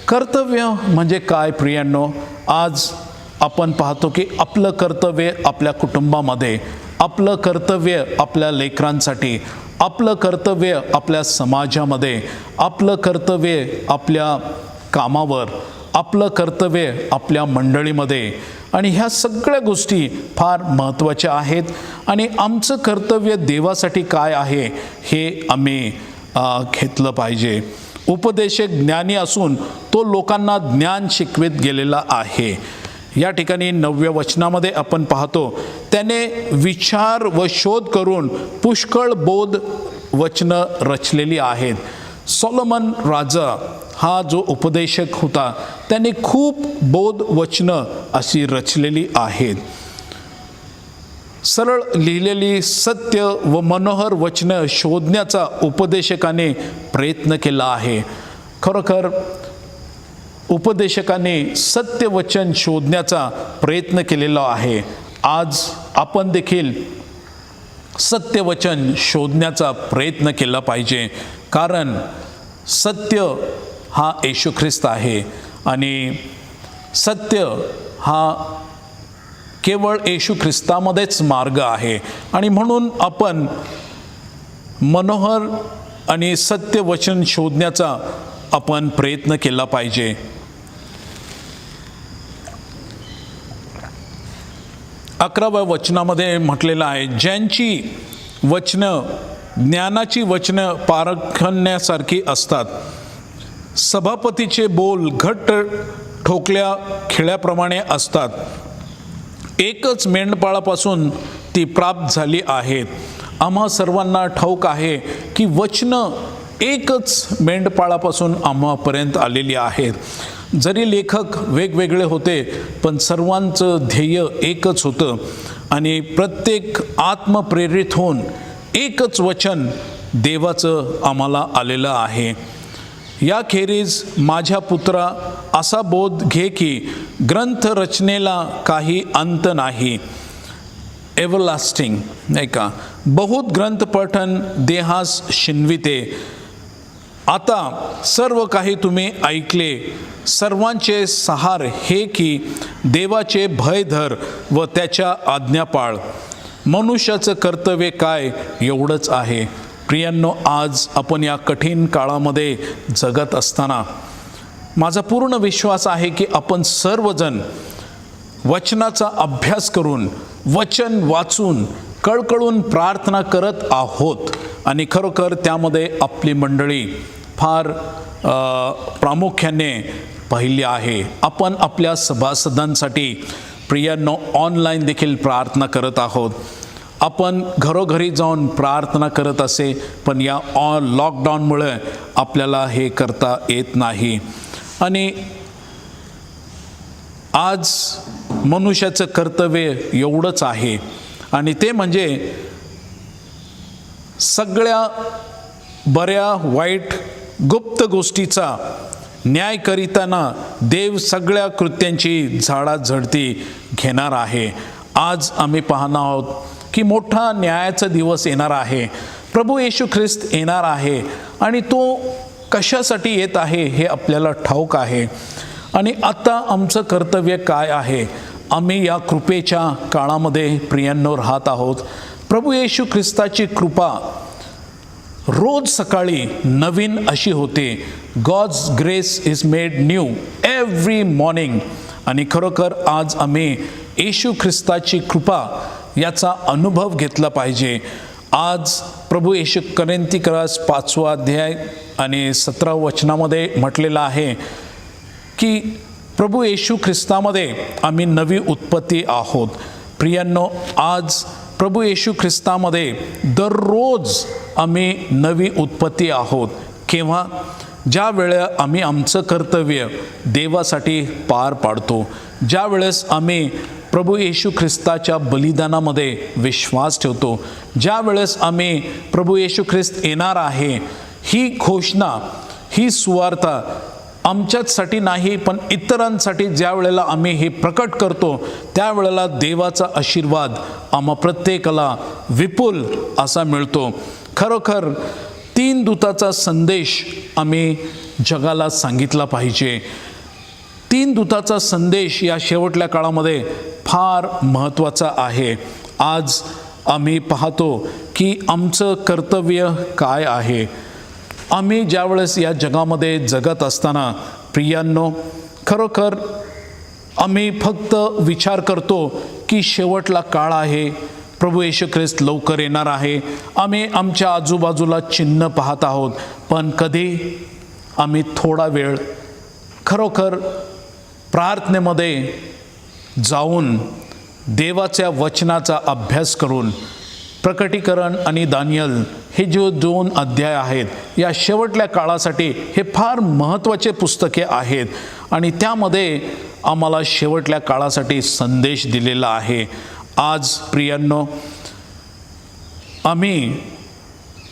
कर्तव्य म्हणजे काय प्रियांनो. आज आपण पाहतो की आपलं कर्तव्य आपल्या कुटुंबामध्ये, आपलं कर्तव्य आपल्या लेकरांसाठी, आपलं कर्तव्य आपल्या समाजामध्ये, आपलं कर्तव्य आपल्या कामावर, आपलं कर्तव्य आपल्या मंडळीमध्ये. आणि ह्या सगळ्या गोष्टी फार महत्त्वाच्या आहेत. आणि आमचं कर्तव्य देवासाठी काय आहे हे आम्ही घेतलं पाहिजे. उपदेशक ज्ञानी असून तो लोकांना ज्ञान शिकवित गेलेला आहे. या ठिकाणी 9व्या वचनामध्ये आपण पाहतो त्याने विचार व शोध करून पुष्कळ बोध वचनं रचलेली आहेत. सॉलोमन राजा हा जो उपदेशक होता त्याने खूप बोध वचनं अशी रचलेली आहेत. सरळ लिहिलेली सत्य व मनोहर वचनं शोधण्याचा उपदेशकाने प्रयत्न केला आहे. खरोखर उपदेशकाने सत्य वचन शोधण्याचा प्रयत्न केलेला आहे. आज आपण देखील सत्य वचन शोधण्याचा प्रयत्न केला पाहिजे. कारण सत्य हा येशू ख्रिस्त आहे आणि सत्य हा केवळ येशू ख्रिस्तामध्येच मार्ग आहे. आणि म्हणून आपण मनोहर आणि सत्य वचन शोधण्याचा आपण प्रयत्न केला पाहिजे. 11व्या वचनामध्ये म्हटलेलं आहे ज्यांची वचनं ज्ञानाची वचनं पारखण्यासारखी असतात. सभापतीचे बोल घट्ट ठोकल्या खिळ्याप्रमाणे असतात. एकच मेंढपाळापासून ती प्राप्त झाली आहेत. आम्हा सर्वांना ठाऊक आहे की वचनं एकच मेंढपाळापासून आम्हापर्यंत आलेली आहेत. जरी लेखक वेगवेगळे होते पण सर्वांचं ध्येय एकच होतं आणि प्रत्येक आत्मप्रेरित होऊन एकच वचन देवाचं आम्हाला आलेलं आहे. याखेरीज माझ्या पुत्रा असा बोध घे की ग्रंथ रचनेला काही अंत नाही. एव्हरलास्टिंग नाही का. बहुत ग्रंथ पठन देहास शिनविते. आता सर्व काही तुम्ही ऐकले. सर्वांचे सहार हे की देवाचे भय धर व त्याच्या आज्ञा पाळ. मनुष्याचं कर्तव्य काय एवढंच आहे. प्रियांनो आज आपण या कठीण काळामध्ये जगत असताना माझा पूर्ण विश्वास आहे की आपण सर्वजण वचनाचा अभ्यास करून वचन वाचून कळकळून प्रार्थना करत आहोत. आणि खरोखर त्यामध्ये आपली मंडळी फार प्रामुख्याने पाहिली आहे. आपण आपल्या सभासदांसाठी प्रियांनो ऑनलाईन देखील प्रार्थना करत आहोत. आपण घरोघरी जाऊन प्रार्थना करत असे पण या लॉकडाऊनमुळे आपल्याला हे करता येत नाही. आणि आज मनुष्याचं कर्तव्य एवढंच आहे आणि ते म्हणजे सगळ्या बऱ्या वाईट गुप्त गोष्टीचा न्याय करीताना देव सगळ्या कृत्यांची झाडाझडती घेणार आहे. आज आम्ही पाहणार आहोत की मोठा न्यायाचा दिवस येणार आहे. प्रभू येशू ख्रिस्त येणार आहे आणि तो कशासाठी येत आहे हे आपल्याला ठाऊक आहे. आणि आता आमचं कर्तव्य काय आहे. आम्ही या कृपेच्या काळामध्ये प्रियांनो राहत आहोत. प्रभू येशू ख्रिस्ताची कृपा रोज सकाळी नवीन अशी होते. God's grace is made new every morning. आणि खरोखर आज आम्ही येशू ख्रिस्ताची कृपा याचा अनुभव घेतला पाहिजे. आज प्रभू येशू कोरिन्थीकरास 5 अध्याय आणि 17 वचनामध्ये म्हटलेलं आहे की प्रभू येशू ख्रिस्तामध्ये आम्ही नवी उत्पत्ती आहोत. प्रियांनो, आज प्रभू येशू ख्रिस्तामध्ये दररोज आम्ही नवी उत्पत्ती आहोत. केव्हा? ज्या वेळेला आम्ही आमचं कर्तव्य देवासाठी पार पाडतो, ज्या वेळेस आम्ही प्रभू येशू ख्रिस्ताच्या बलिदानामध्ये विश्वास ठेवतो, ज्या वेळेस आम्ही प्रभू येशू ख्रिस्त येणार आहे ही घोषणा, ही सुवार्ता आमच्याचसाठी नाही पण इतरांसाठी ज्या वेळेला आम्ही हे प्रकट करतो, त्यावेळेला देवाचा आशीर्वाद आम्हा प्रत्येकाला विपुल असा मिळतो. खरोखर 3 दूताचा संदेश आम्ही जगाला सांगितला पाहिजे. 3 दूताचा संदेश या शेवटल्या काळामध्ये फार महत्त्वाचा आहे. आज आम्ही पाहतो की आमचं कर्तव्य काय आहे. आम्ही ज्यावेळेस या जगामध्ये जगत असताना प्रियांनो, खरोखर आम्ही फक्त विचार करतो की शेवटला काळ आहे, प्रभू येशू ख्रिस्त लवकर येणार आहे. आम्ही आमच्या आजूबाजूला चिन्ह पाहत आहोत, पण कधी आम्ही थोडा वेळ खरोखर प्रार्थनेमध्ये जाऊन देवाच्या वचनाचा अभ्यास करून प्रकटीकरण आणि दानियल हे जे 2 अध्याय आहेत, या शेवटल्या काळासाठी हे फार महत्त्वाचे पुस्तके आहेत आणि त्यामध्ये आम्हाला शेवटल्या काळासाठी संदेश दिलेला आहे. आज प्रियांनो, आम्ही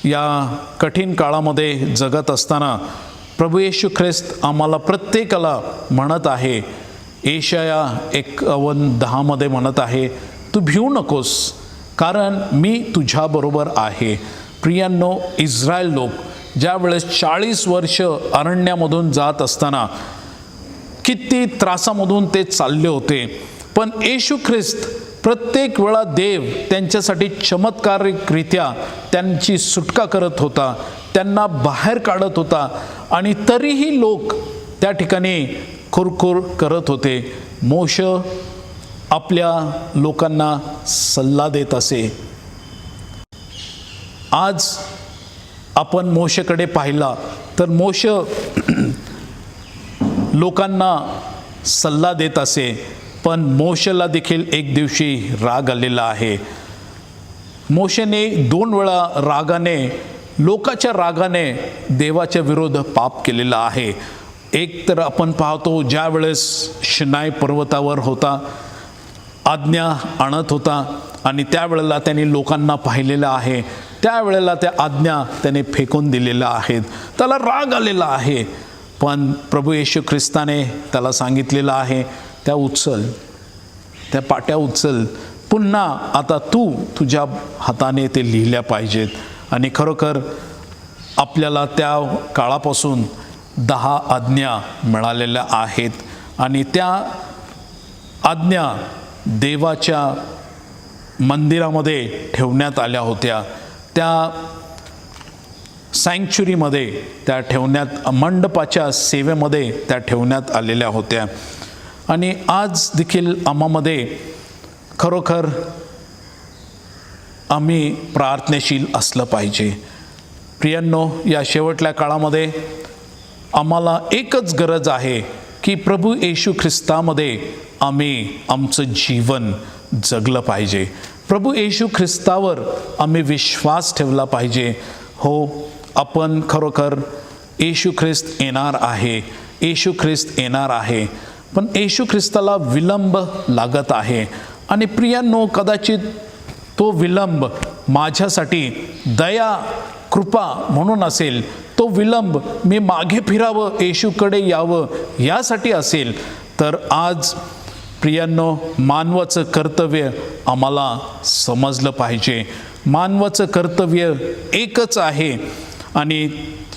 या कठीण काळामध्ये जगत असताना प्रभू येशू ख्रिस्त आम्हाला प्रत्येकाला म्हणत आहे. येशाया 51:10 म्हणत आहे, तू भिवू नकोस कारण मी तुझ्याबरोबर आहे. प्रियांनो, इस्रायल लोक ज्या वेळेस 40 वर्ष अरण्यामधून जात असताना किती त्रासामधून ते चालले होते, पण येशू ख्रिस्त प्रत्येक वेळा देव त्यांच्यासाठी चमत्कारिकरित्या त्यांची सुटका करत होता, त्यांना बाहेर काढत होता आणि तरीही लोक त्या ठिकाणी खुरखुर करत होते. मोशे आपल्या लोकांना सल्ला देत असे. आज आपण मोशेकडे पाहिला तर मोशे लोकांना सल्ला देत असे, पण मोशेला देखील एक दिवशी राग आलेला आहे. मोशेने 2 वेळा रागाने, लोकाच्या रागाने देवाच्या विरोध पाप केलेला आहे. एक तर आपण पाहतो ज्या वेळेस शिनाय पर्वतावर होता, आज्ञा आणत होता आणि त्यावेळेला त्यांनी लोकांना पाहिलेलं आहे, त्यावेळेला त्या आज्ञा त्याने फेकून दिलेल्या आहेत. त्याला राग आलेला आहे, पण प्रभू येशू ख्रिस्ताने त्याला सांगितलेलं आहे, त्या उचल, त्या पाट्या उचल, पुन्हा आता तू तुझ्या हाताने ते लिहिल्या पाहिजेत. आणि खरोखर आपल्याला त्या काळापासून 10 आज्ञा मिळालेल्या आहेत आणि त्या आज्ञा देवाच्या मंदिरामध्ये ठेवण्यात आल्या होत्या. त्या सँक्च्युरीमध्ये त्या ठेवण्यात, मंडपाच्या सेवेमध्ये त्या ठेवण्यात आलेल्या होत्या. आणि आज देखील आम्हामध्ये खरोखर आम्ही प्रार्थनेशील असलं पाहिजे. प्रियांनो, या शेवटल्या काळामध्ये आम्हाला एकच गरज आहे की प्रभू येशू ख्रिस्तामध्ये आम्ही आमचं जीवन जगलं पाहिजे. प्रभू येशू ख्रिस्तावर आम्ही विश्वास ठेवला पाहिजे. हो, आपण खरोखर येशू ख्रिस्त येणार आहे, येशू ख्रिस्त येणार आहे, पण येशू ख्रिस्ताला विलंब लागत आहे. आणि प्रियांनो, कदाचित तो विलंब माझ्यासाठी दया कृपा म्हणून असेल, तो विलंब मी मागे फिरावं, येशूकडे यावं यासाठी असेल. तर आज प्रियांनो, मानवाचं कर्तव्य आम्हाला समजलं पाहिजे. मानवाचं कर्तव्य एकच आहे. आणि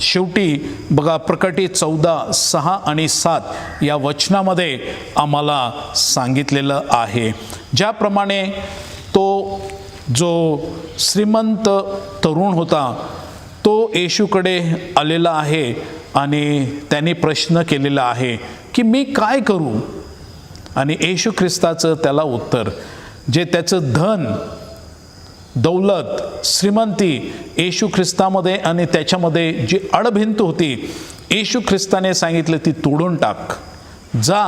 शेवटी बघा, प्रकटी 14:6 आणि 7 या वचनामध्ये आम्हाला सांगितलेलं आहे, ज्याप्रमाणे तो जो श्रीमंत तरुण होता, तो तो येशूकडे आलेला आहे आणि त्यांनी प्रश्न केलेला आहे की मी काय करू. आणि येशू ख्रिस्ताचं त्याला उत्तर, जे त्याचं धन दौलत श्रीमंती येशू ख्रिस्तामध्ये आणि त्याच्यामध्ये जी अडभिंत होती, येशू ख्रिस्ताने सांगितलं ती तोडून टाक. जा,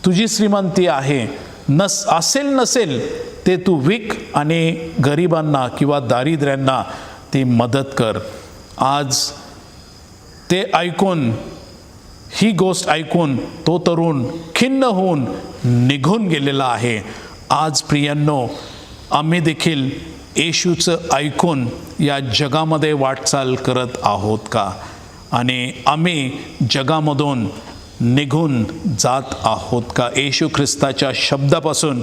तुझी श्रीमंती आहे, असेल नसेल ते तू विक आणि गरिबांना किंवा दारिद्र्यांना ती मदत कर. आज ते ऐकून, ही गोष्ट ऐकून तो तरुण खिन्न होऊन निघून गेलेला आहे. आज प्रियांनो, आम्ही देखील येशूचं ऐकून या जगामध्ये वाटचाल करत आहोत का? आणि आम्ही जगामधून निघून जात आहोत का? येशू ख्रिस्ताच्या शब्दापासून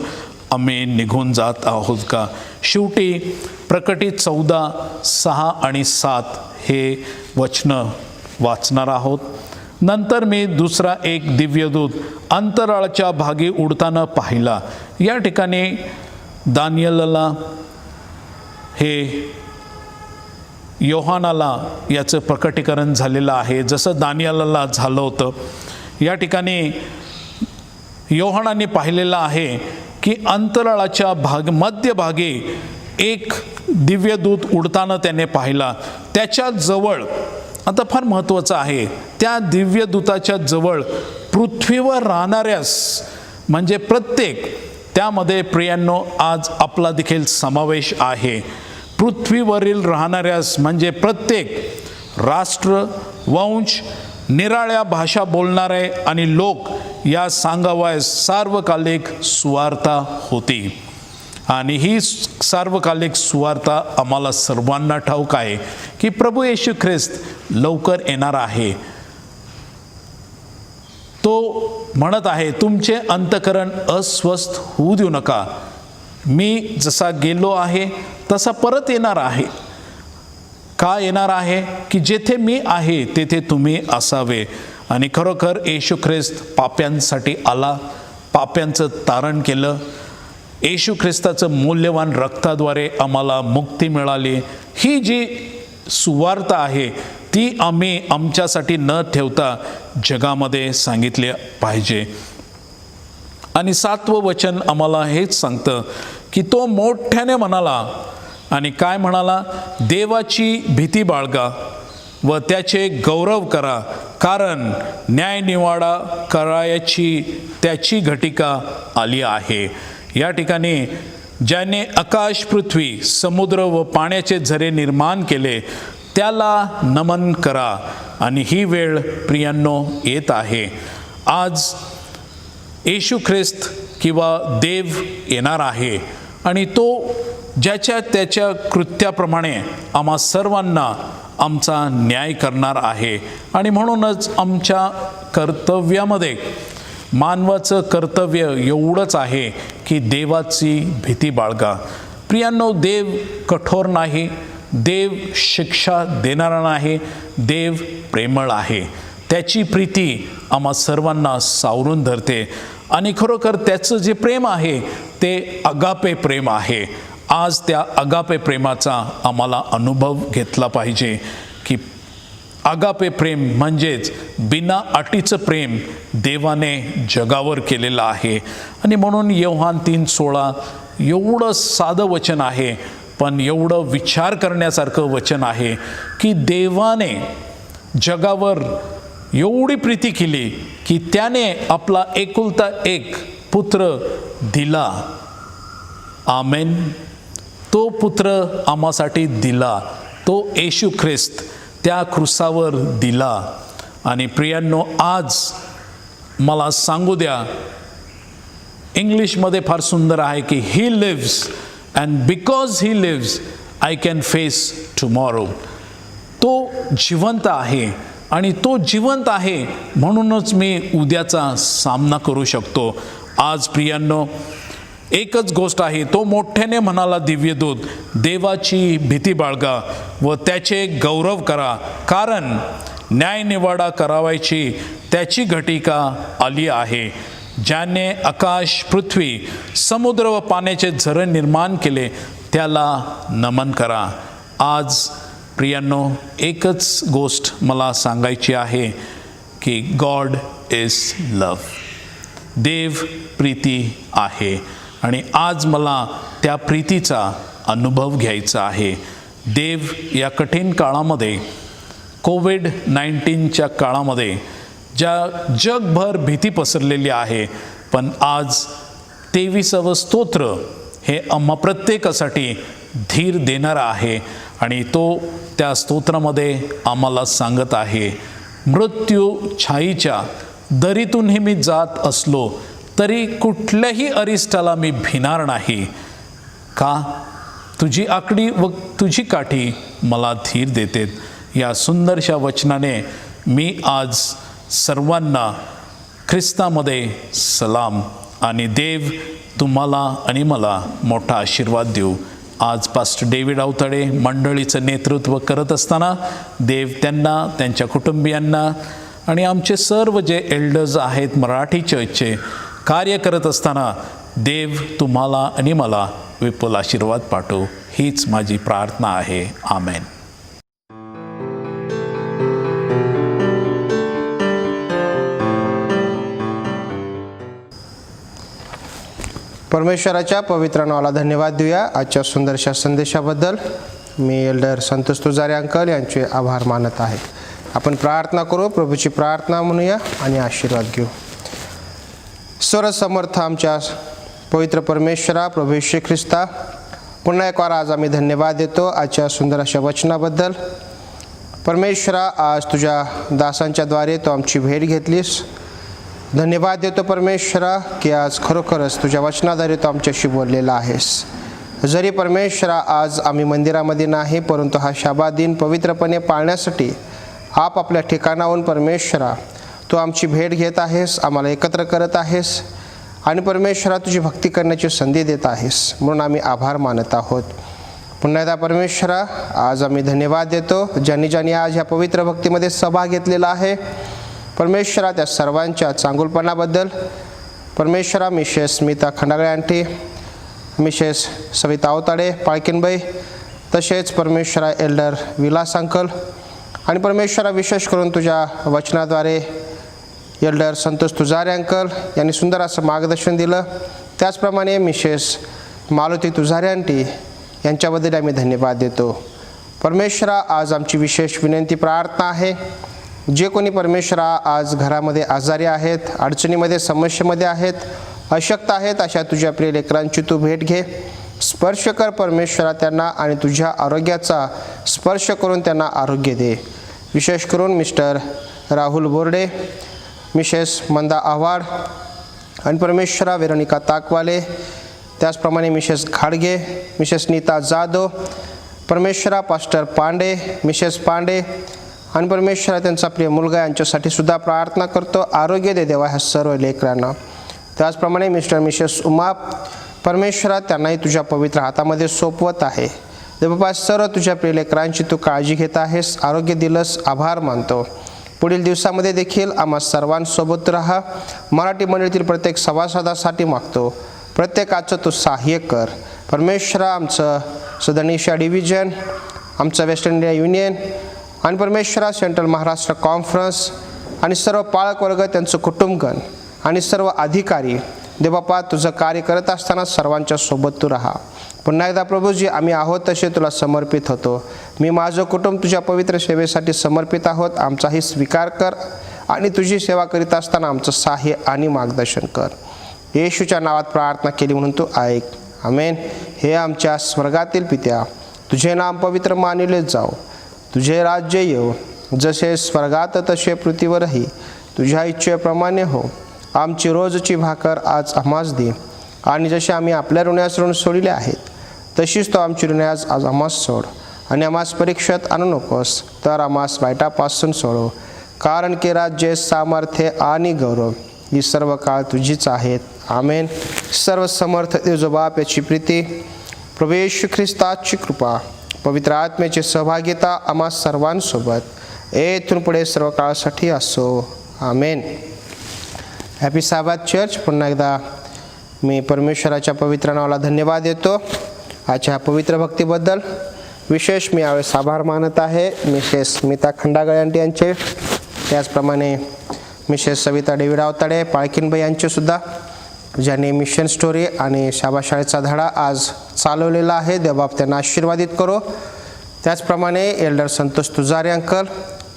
आम्ही निघून जात आहोत का? शेवटी प्रकटित 14:6 आणि 7 हे वचनं वाचणार आहोत. नंतर मी दुसरा एक दिव्यदूत अंतराळाच्या भागी उडताना पाहिला. या ठिकाणी दानियेलला, हे योहानाला याचं प्रकटीकरण झालेलं आहे, जसं दानियेलला झालं होतं. या ठिकाणी योहानाने पाहिलेलं आहे की अंतराळाच्या मध्यभागी एक दिव्यदूत उडताना त्याने पाहिला. त्याच्या जवळ, आता फार महत्त्वाचं आहे, त्या दिव्यदूताच्या जवळ पृथ्वीवर राहणाऱ्यास, म्हणजे प्रत्येक, त्यामध्ये प्रियांनो आज आपला देखील समावेश आहे. पृथ्वीवरील राहणाऱ्यास म्हणजे प्रत्येक राष्ट्र, वंश, निराळ्या भाषा बोलणारे आणि लोक या सांगावयास सार्वकालिक सुवार्ता होती. आणि ही सार्वकालिक सुवार्ता आम्हाला सर्वांना ठाऊक आहे की प्रभू येशू ख्रिस्त लवकर येणार आहे. तो म्हणत आहे, तुमचे अंतःकरण अस्वस्थ होऊ देऊ नका. मी जसा गेलो आहे तसा परत येणार आहे. का येणार आहे? की जेथे मी आहे तेथे तुम्ही असावे. आणि खरोखर येशू ख्रिस्त पाप्यांसाठी आला, पाप्यांचं तारण केलं. येशू ख्रिस्ताचं मूल्यवान रक्ताद्वारे आम्हाला मुक्ती मिळाली. ही जी सुवार्ता आहे ती आम्ही आमच्यासाठी न ठेवता जगामध्ये सांगितले पाहिजे. आणि 7वं वचन आम्हाला हेच सांगतं की तो मोठ्याने म्हणाला, आणि काय म्हणाला? देवाची भीती बाळगा व त्याचे गौरव करा, कारण न्यायनिवाडा करायची त्याची घटिका आली आहे. या ठिकाणी ज्याने आकाश, पृथ्वी, समुद्र व पाण्याचे झरे निर्माण केले त्याला नमन करा. आणि ही वेळ प्रियांनो येत आहे. आज येशू ख्रिस्त किंवा देव येणार आहे आणि तो ज्याच्या त्याच्या कृत्याप्रमाणे आम्हा सर्वांना आमचा न्याय करणार आहे. आणि म्हणूनच आमच्या कर्तव्यामध्ये मानवाचं कर्तव्य एवढंच आहे की देवाची भीती बाळगा. प्रियांनो, देव कठोर नाही, देव शिक्षा देणारा नाही, देव प्रेमळ आहे. त्याची प्रीती आम्हा सर्वांना सावरून धरते. आणि खरोखर त्याचं जे प्रेम आहे ते अगापे प्रेम आहे. आज त्या अगापे प्रेमाचा आम्हाला अनुभव घेतला पाहिजे की अगापे प्रेम म्हणजेच बिना अटीचं प्रेम देवाने जगावर केलेलं आहे. आणि म्हणून योहान 3:16 एवढं साधं वचन आहे, पण एवढं विचार करण्यासारखं वचन आहे की देवाने जगावर एवढी प्रीती केली की त्याने आपला एकुलता एक पुत्र दिला. आमेन. तो पुत्र आम्हासाठी दिला, तो येशू ख्रिस्त त्या क्रुसावर दिला. आणि प्रियांनो, आज मला सांगू द्या, इंग्लिशमध्ये फार सुंदर आहे की he lives and because he lives I can face tomorrow. तो जिवंत आहे आणि तो जिवंत आहे म्हणूनच मी उद्याचा सामना करू शकतो. आज प्रियांनो, एकच गोष्ट आहे, तो मोठ्याने म्हणाला दिव्यदूत, देवाची भीती बाळगा व त्याचे गौरव करा, कारण न्यायनिवाडा करावायची त्याची घटिका आली आहे. ज्याने आकाश, पृथ्वी, समुद्र व पाण्याचे झरे निर्माण केले त्याला नमन करा. आज प्रियांनो, एकच गोष्ट मला सांगायची आहे की गॉड इज लव्ह. देव प्रीती आहे आणि आज मला त्या प्रीतीचा अनुभव घ्यायचा आहे. देव या कठीण काळामध्ये, कोविड-19च्या काळामध्ये ज्या जगभर भीती पसरलेली आहे, पण आज 23वे स्तोत्र हे आम्हा प्रत्येकासाठी धीर देणारा आहे आणि तो त्या स्तोत्रामध्ये आम्हाला सांगत आहे, मृत्यू छाईच्या दरीतूनही मी जात असलो तरी कुठल्याही अरिष्टाला मी भिणार नाही, का तुझी आकडी व तुझी काठी मला धीर देते. या सुंदरशा वचनाने मी आज सर्वांना ख्रिस्तामध्ये सलाम आणि देव तुम्हाला आणि मला मोठा आशीर्वाद देऊ. आज पास्टर डेव्हिड अवताडे मंडळीचं नेतृत्व करत असताना देव त्यांना, त्यांच्या कुटुंबियांना आणि आमचे सर्व जे एल्डर्स आहेत मराठी चर्चचे कार्य करत असताना देव तुम्हाला आणि मला विपुल आशीर्वाद पाठवू, हीच माझी प्रार्थना आहे. आमेन. परमेश्वराच्या पवित्र नावाला धन्यवाद देऊया आजच्या सुंदरशा संदेशाबद्दल. मी एल्डर संतोष तुजारे अंकल यांचे आभार मानत आहे. आपण प्रार्थना करू, प्रभूची प्रार्थना म्हणूया आणि आशीर्वाद घेऊ. सर्वसमर्थ आमच्या पवित्र परमेश्वरा, प्रभू येशू ख्रिस्ता, पुन्हा एक वार आज आम्ही धन्यवाद देतो आजच्या सुंदर अशा वचनाबद्दल. परमेश्वरा, आज तुझ्या दासांच्या द्वारे तू आमची भेट घेतलीस. धन्यवाद देतो परमेश्वरा की आज खरोखरच तुझ्या वचनाद्वारे तू आमच्याशी बोललेला आहेस. जरी परमेश्वरा आज आम्ही मंदिरामध्ये नाही, परंतु हा शाबात दिन पवित्रपणे पाळण्यासाठी आपापल्या ठिकाणाहून परमेश्वरा तू आमची भेट घेत आहेस, आम्हाला एकत्र करत आहेस आणि परमेश्वरा तुझी भक्ती करण्याची संधी देत आहेस, म्हणून आम्ही आभार मानत आहोत. पुन्हा एकदा परमेश्वरा आज आम्ही धन्यवाद देतो ज्यांनी ज्यांनी आज ह्या पवित्र भक्तीमध्ये सहभाग घेतलेला आहे. परमेश्वरा त्या सर्वांच्या चांगुलपणाबद्दल परमेश्वरा, Mrs Smita Khandagale aunty, Mrs Savita Avtade पाळकिनबाई, तसेच परमेश्वरा एल्डर विलास अंकल आणि परमेश्वरा विशेष करून तुझ्या वचनाद्वारे एल्डर संतोष तुजारे अंकल यांनी सुंदर असं मार्गदर्शन दिलं. त्याचप्रमाणे मिसेस मालती तुजारे आंटी यांच्याबद्दल आम्ही धन्यवाद देतो. परमेश्वरा आज आमची विशेष विनंती प्रार्थना आहे, जे कोणी परमेश्वरा आज घरामध्ये आजारी आहेत, अडचणीमध्ये, समस्येमध्ये आहेत, अशक्त आहेत, अशा तुझ्या प्रिय लेकरांची तू भेट घे. स्पर्श कर परमेश्वरा त्यांना आणि तुझ्या आरोग्याचा स्पर्श करून त्यांना आरोग्य दे. विशेष करून मिस्टर राहुल बोर्डे, मिसेस मंदा आव्हाड आणि परमेश्वरा वेरोनिका ताकवाले, त्याचप्रमाणे मिसेस घाडगे, मिसेस नीता जाधव, परमेश्वरा पास्टर पांडे, मिसेस पांडे आणि परमेश्वरा त्यांचा प्रिय मुलगा यांच्यासाठी सुद्धा प्रार्थना करतो. आरोग्य दे देवा ह्या सर्व लेकरांना. त्याचप्रमाणे मिस्टर मिसेस उमा, परमेश्वरा त्यांनाही तुझ्या पवित्र हातामध्ये सोपवत आहे. देवबाबा सर्व तुझ्या प्रिय लेकरांची तू काळजी घेत आहेस, आरोग्य दिलंस, आभार मानतो. पुढील दिवसामध्ये देखील आम्हा सर्वांसोबत राहा. मराठी मंडळीतील प्रत्येक सभासदासाठी मागतो, प्रत्येकाचं तू सहाय्य कर. परमेश्वरा आमचं सदर्न एशिया डिव्हिजन, आमचं वेस्ट इंडिया युनियन आणि परमेश्वरा सेंट्रल महाराष्ट्र कॉन्फरन्स आणि सर्व पालक वर्ग, त्यांचं कुटुंबगण आणि सर्व अधिकारी, देवबापा तुझं कार्य करत असताना सर्वांच्या सोबत तू राहा. पुन्हा एकदा प्रभूजी आम्ही आहोत तसे तुला समर्पित होतो. मी माझं कुटुंब तुझ्या पवित्र सेवेसाठी समर्पित आहोत. आमचाही स्वीकार कर आणि तुझी सेवा करीत असताना आमचं सहाय्य आणि मार्गदर्शन कर. येशूच्या नावात प्रार्थना केली म्हणून तू ऐक. आमेन. हे आमच्या स्वर्गातील पित्या, तुझे नाम पवित्र मानिले जाओ, तुझे राज्य येऊ, जसे स्वर्गात तसे पृथ्वीवरही तुझ्या इच्छेप्रमाणे हो. आमची रोजची भाकर आज आम्हास दे, आणि जसे आम्ही आपल्या ऋणास ऋण सोडले आहेत तशीच तो आमची ऋणे आज आम्हास सोड, आणि आम्हास परीक्षेत आणू नकोस, तर आम्हास वाईटापासून सोडव. कारण की राज्य, सामर्थ्य आणि गौरव ही सर्व काळ तुझीच आहेत. आमेन. सर्व समर्थ देव बाप याची प्रीती, प्रभू येशू ख्रिस्ताची कृपा, पवित्र आत्म्याची सहभागिता आम्हा सर्वांसोबत येथून पुढे सर्व काळासाठी असो. आमेन. Happy sabbath church. पुन्हा एकदा मी परमेश्वराच्या पवित्र नावाला धन्यवाद देतो आजच्या पवित्र भक्तीबद्दल. विशेष मी यावेळेस आभार मानत आहे मिसेस स्मिता खंडागळे आंटी यांचे, त्याचप्रमाणे मिसेस सविता डेव्हिड आवताडे पाळकीनबाई यांचे सुद्धा, ज्यांनी मिशन स्टोरी आणि शाबा शाळेचा धडा आज चालवलेला आहे. देवबाप त्यांना आशीर्वादित करो. त्याचप्रमाणे एल्डर संतोष तुजारे अंकल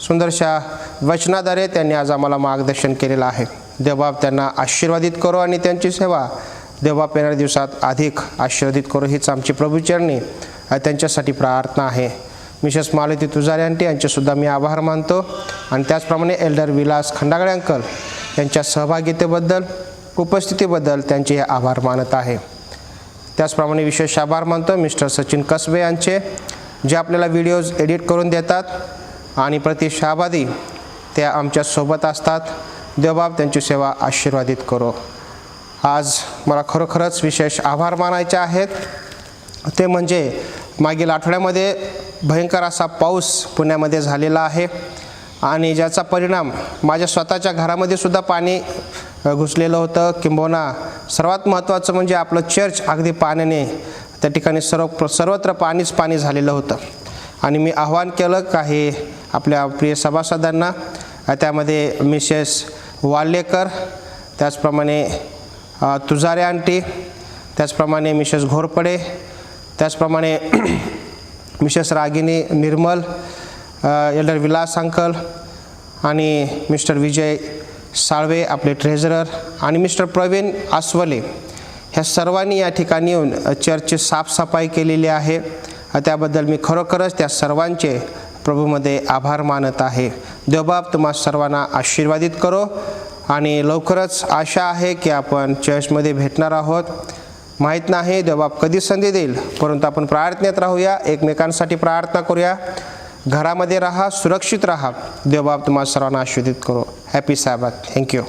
सुंदरशा वचनाद्वारे त्यांनी आज आम्हाला मार्गदर्शन केलेलं आहे. देवबाप त्यांना आशीर्वादित करो आणि त्यांची सेवा देवबाप येणाऱ्या दिवसात अधिक आशीर्वादित करो हीच आमची प्रभूचरणी त्यांच्यासाठी प्रार्थना आहे. मिसेस मालती तुजारे आंटी यांचेसुद्धा मी आभार मानतो आणि त्याचप्रमाणे एल्डर विलास खंडागळे अंकल यांच्या सहभागितेबद्दल उपस्थितीबद्दल त्यांचे आभार मानत आहे. त्याचप्रमाणे विशेष आभार मानतो मिस्टर सचिन कसबे यांचे, जे आपल्याला व्हिडिओज एडिट करून देतात आणि प्रति शाबादी त्या आमच्यासोबत असतात. देवबाप त्यांची सेवा आशीर्वादित करो. आज मला खरोखरच विशेष आभार मानायचे आहेत. ते म्हणजे मागील आठवड्यामध्ये भयंकर असा पाऊस पुण्यामध्ये झालेला आहे आणि ज्याचा परिणाम माझ्या स्वतःच्या घरामध्ये सुद्धा पाणी घुसलेलं होतं. किंबहुना सर्वात महत्त्वाचं म्हणजे आपलं चर्च अगदी पाण्याने त्या ठिकाणी सर्वत्र पाणी झालेलं होतं. आणि मी आवाहन केलं काही आपल्या प्रिय सभासदांना, त्यामध्ये मिसेस वाल्लेकर, त्याचप्रमाणे तुजारे आंटी, त्याचप्रमाणे मिसेस घोरपडे, त्याचप्रमाणे मिसेस रागिनी निर्मल, एल्डर विलास अंकल आणि मिस्टर विजय साळवे आपले ट्रेझरर आणि मिस्टर प्रवीण आसवले, ह्या सर्वांनी या ठिकाणी येऊन चर्चची साफसफाई केलेली आहे. त्याबद्दल मी खरोखरच त्या सर्वांचे प्रभूमध्ये आभार मानत आहे. देवबाप तुम्हा सर्वांना आशीर्वादित करो आणि लवकरच आशा आहे की आपण चर्चमध्ये भेटणार आहोत. माहीत नाही देवबाप कधी संधी देईल, परंतु आपण प्रार्थनेत राहूया, एकमेकांसाठी प्रार्थना करूया. घरामध्ये राहा, सुरक्षित राहा. देवबाप तुम्हा सर्वांना आशीर्वादित करो. हॅपी सॅबथ. थँक्यू.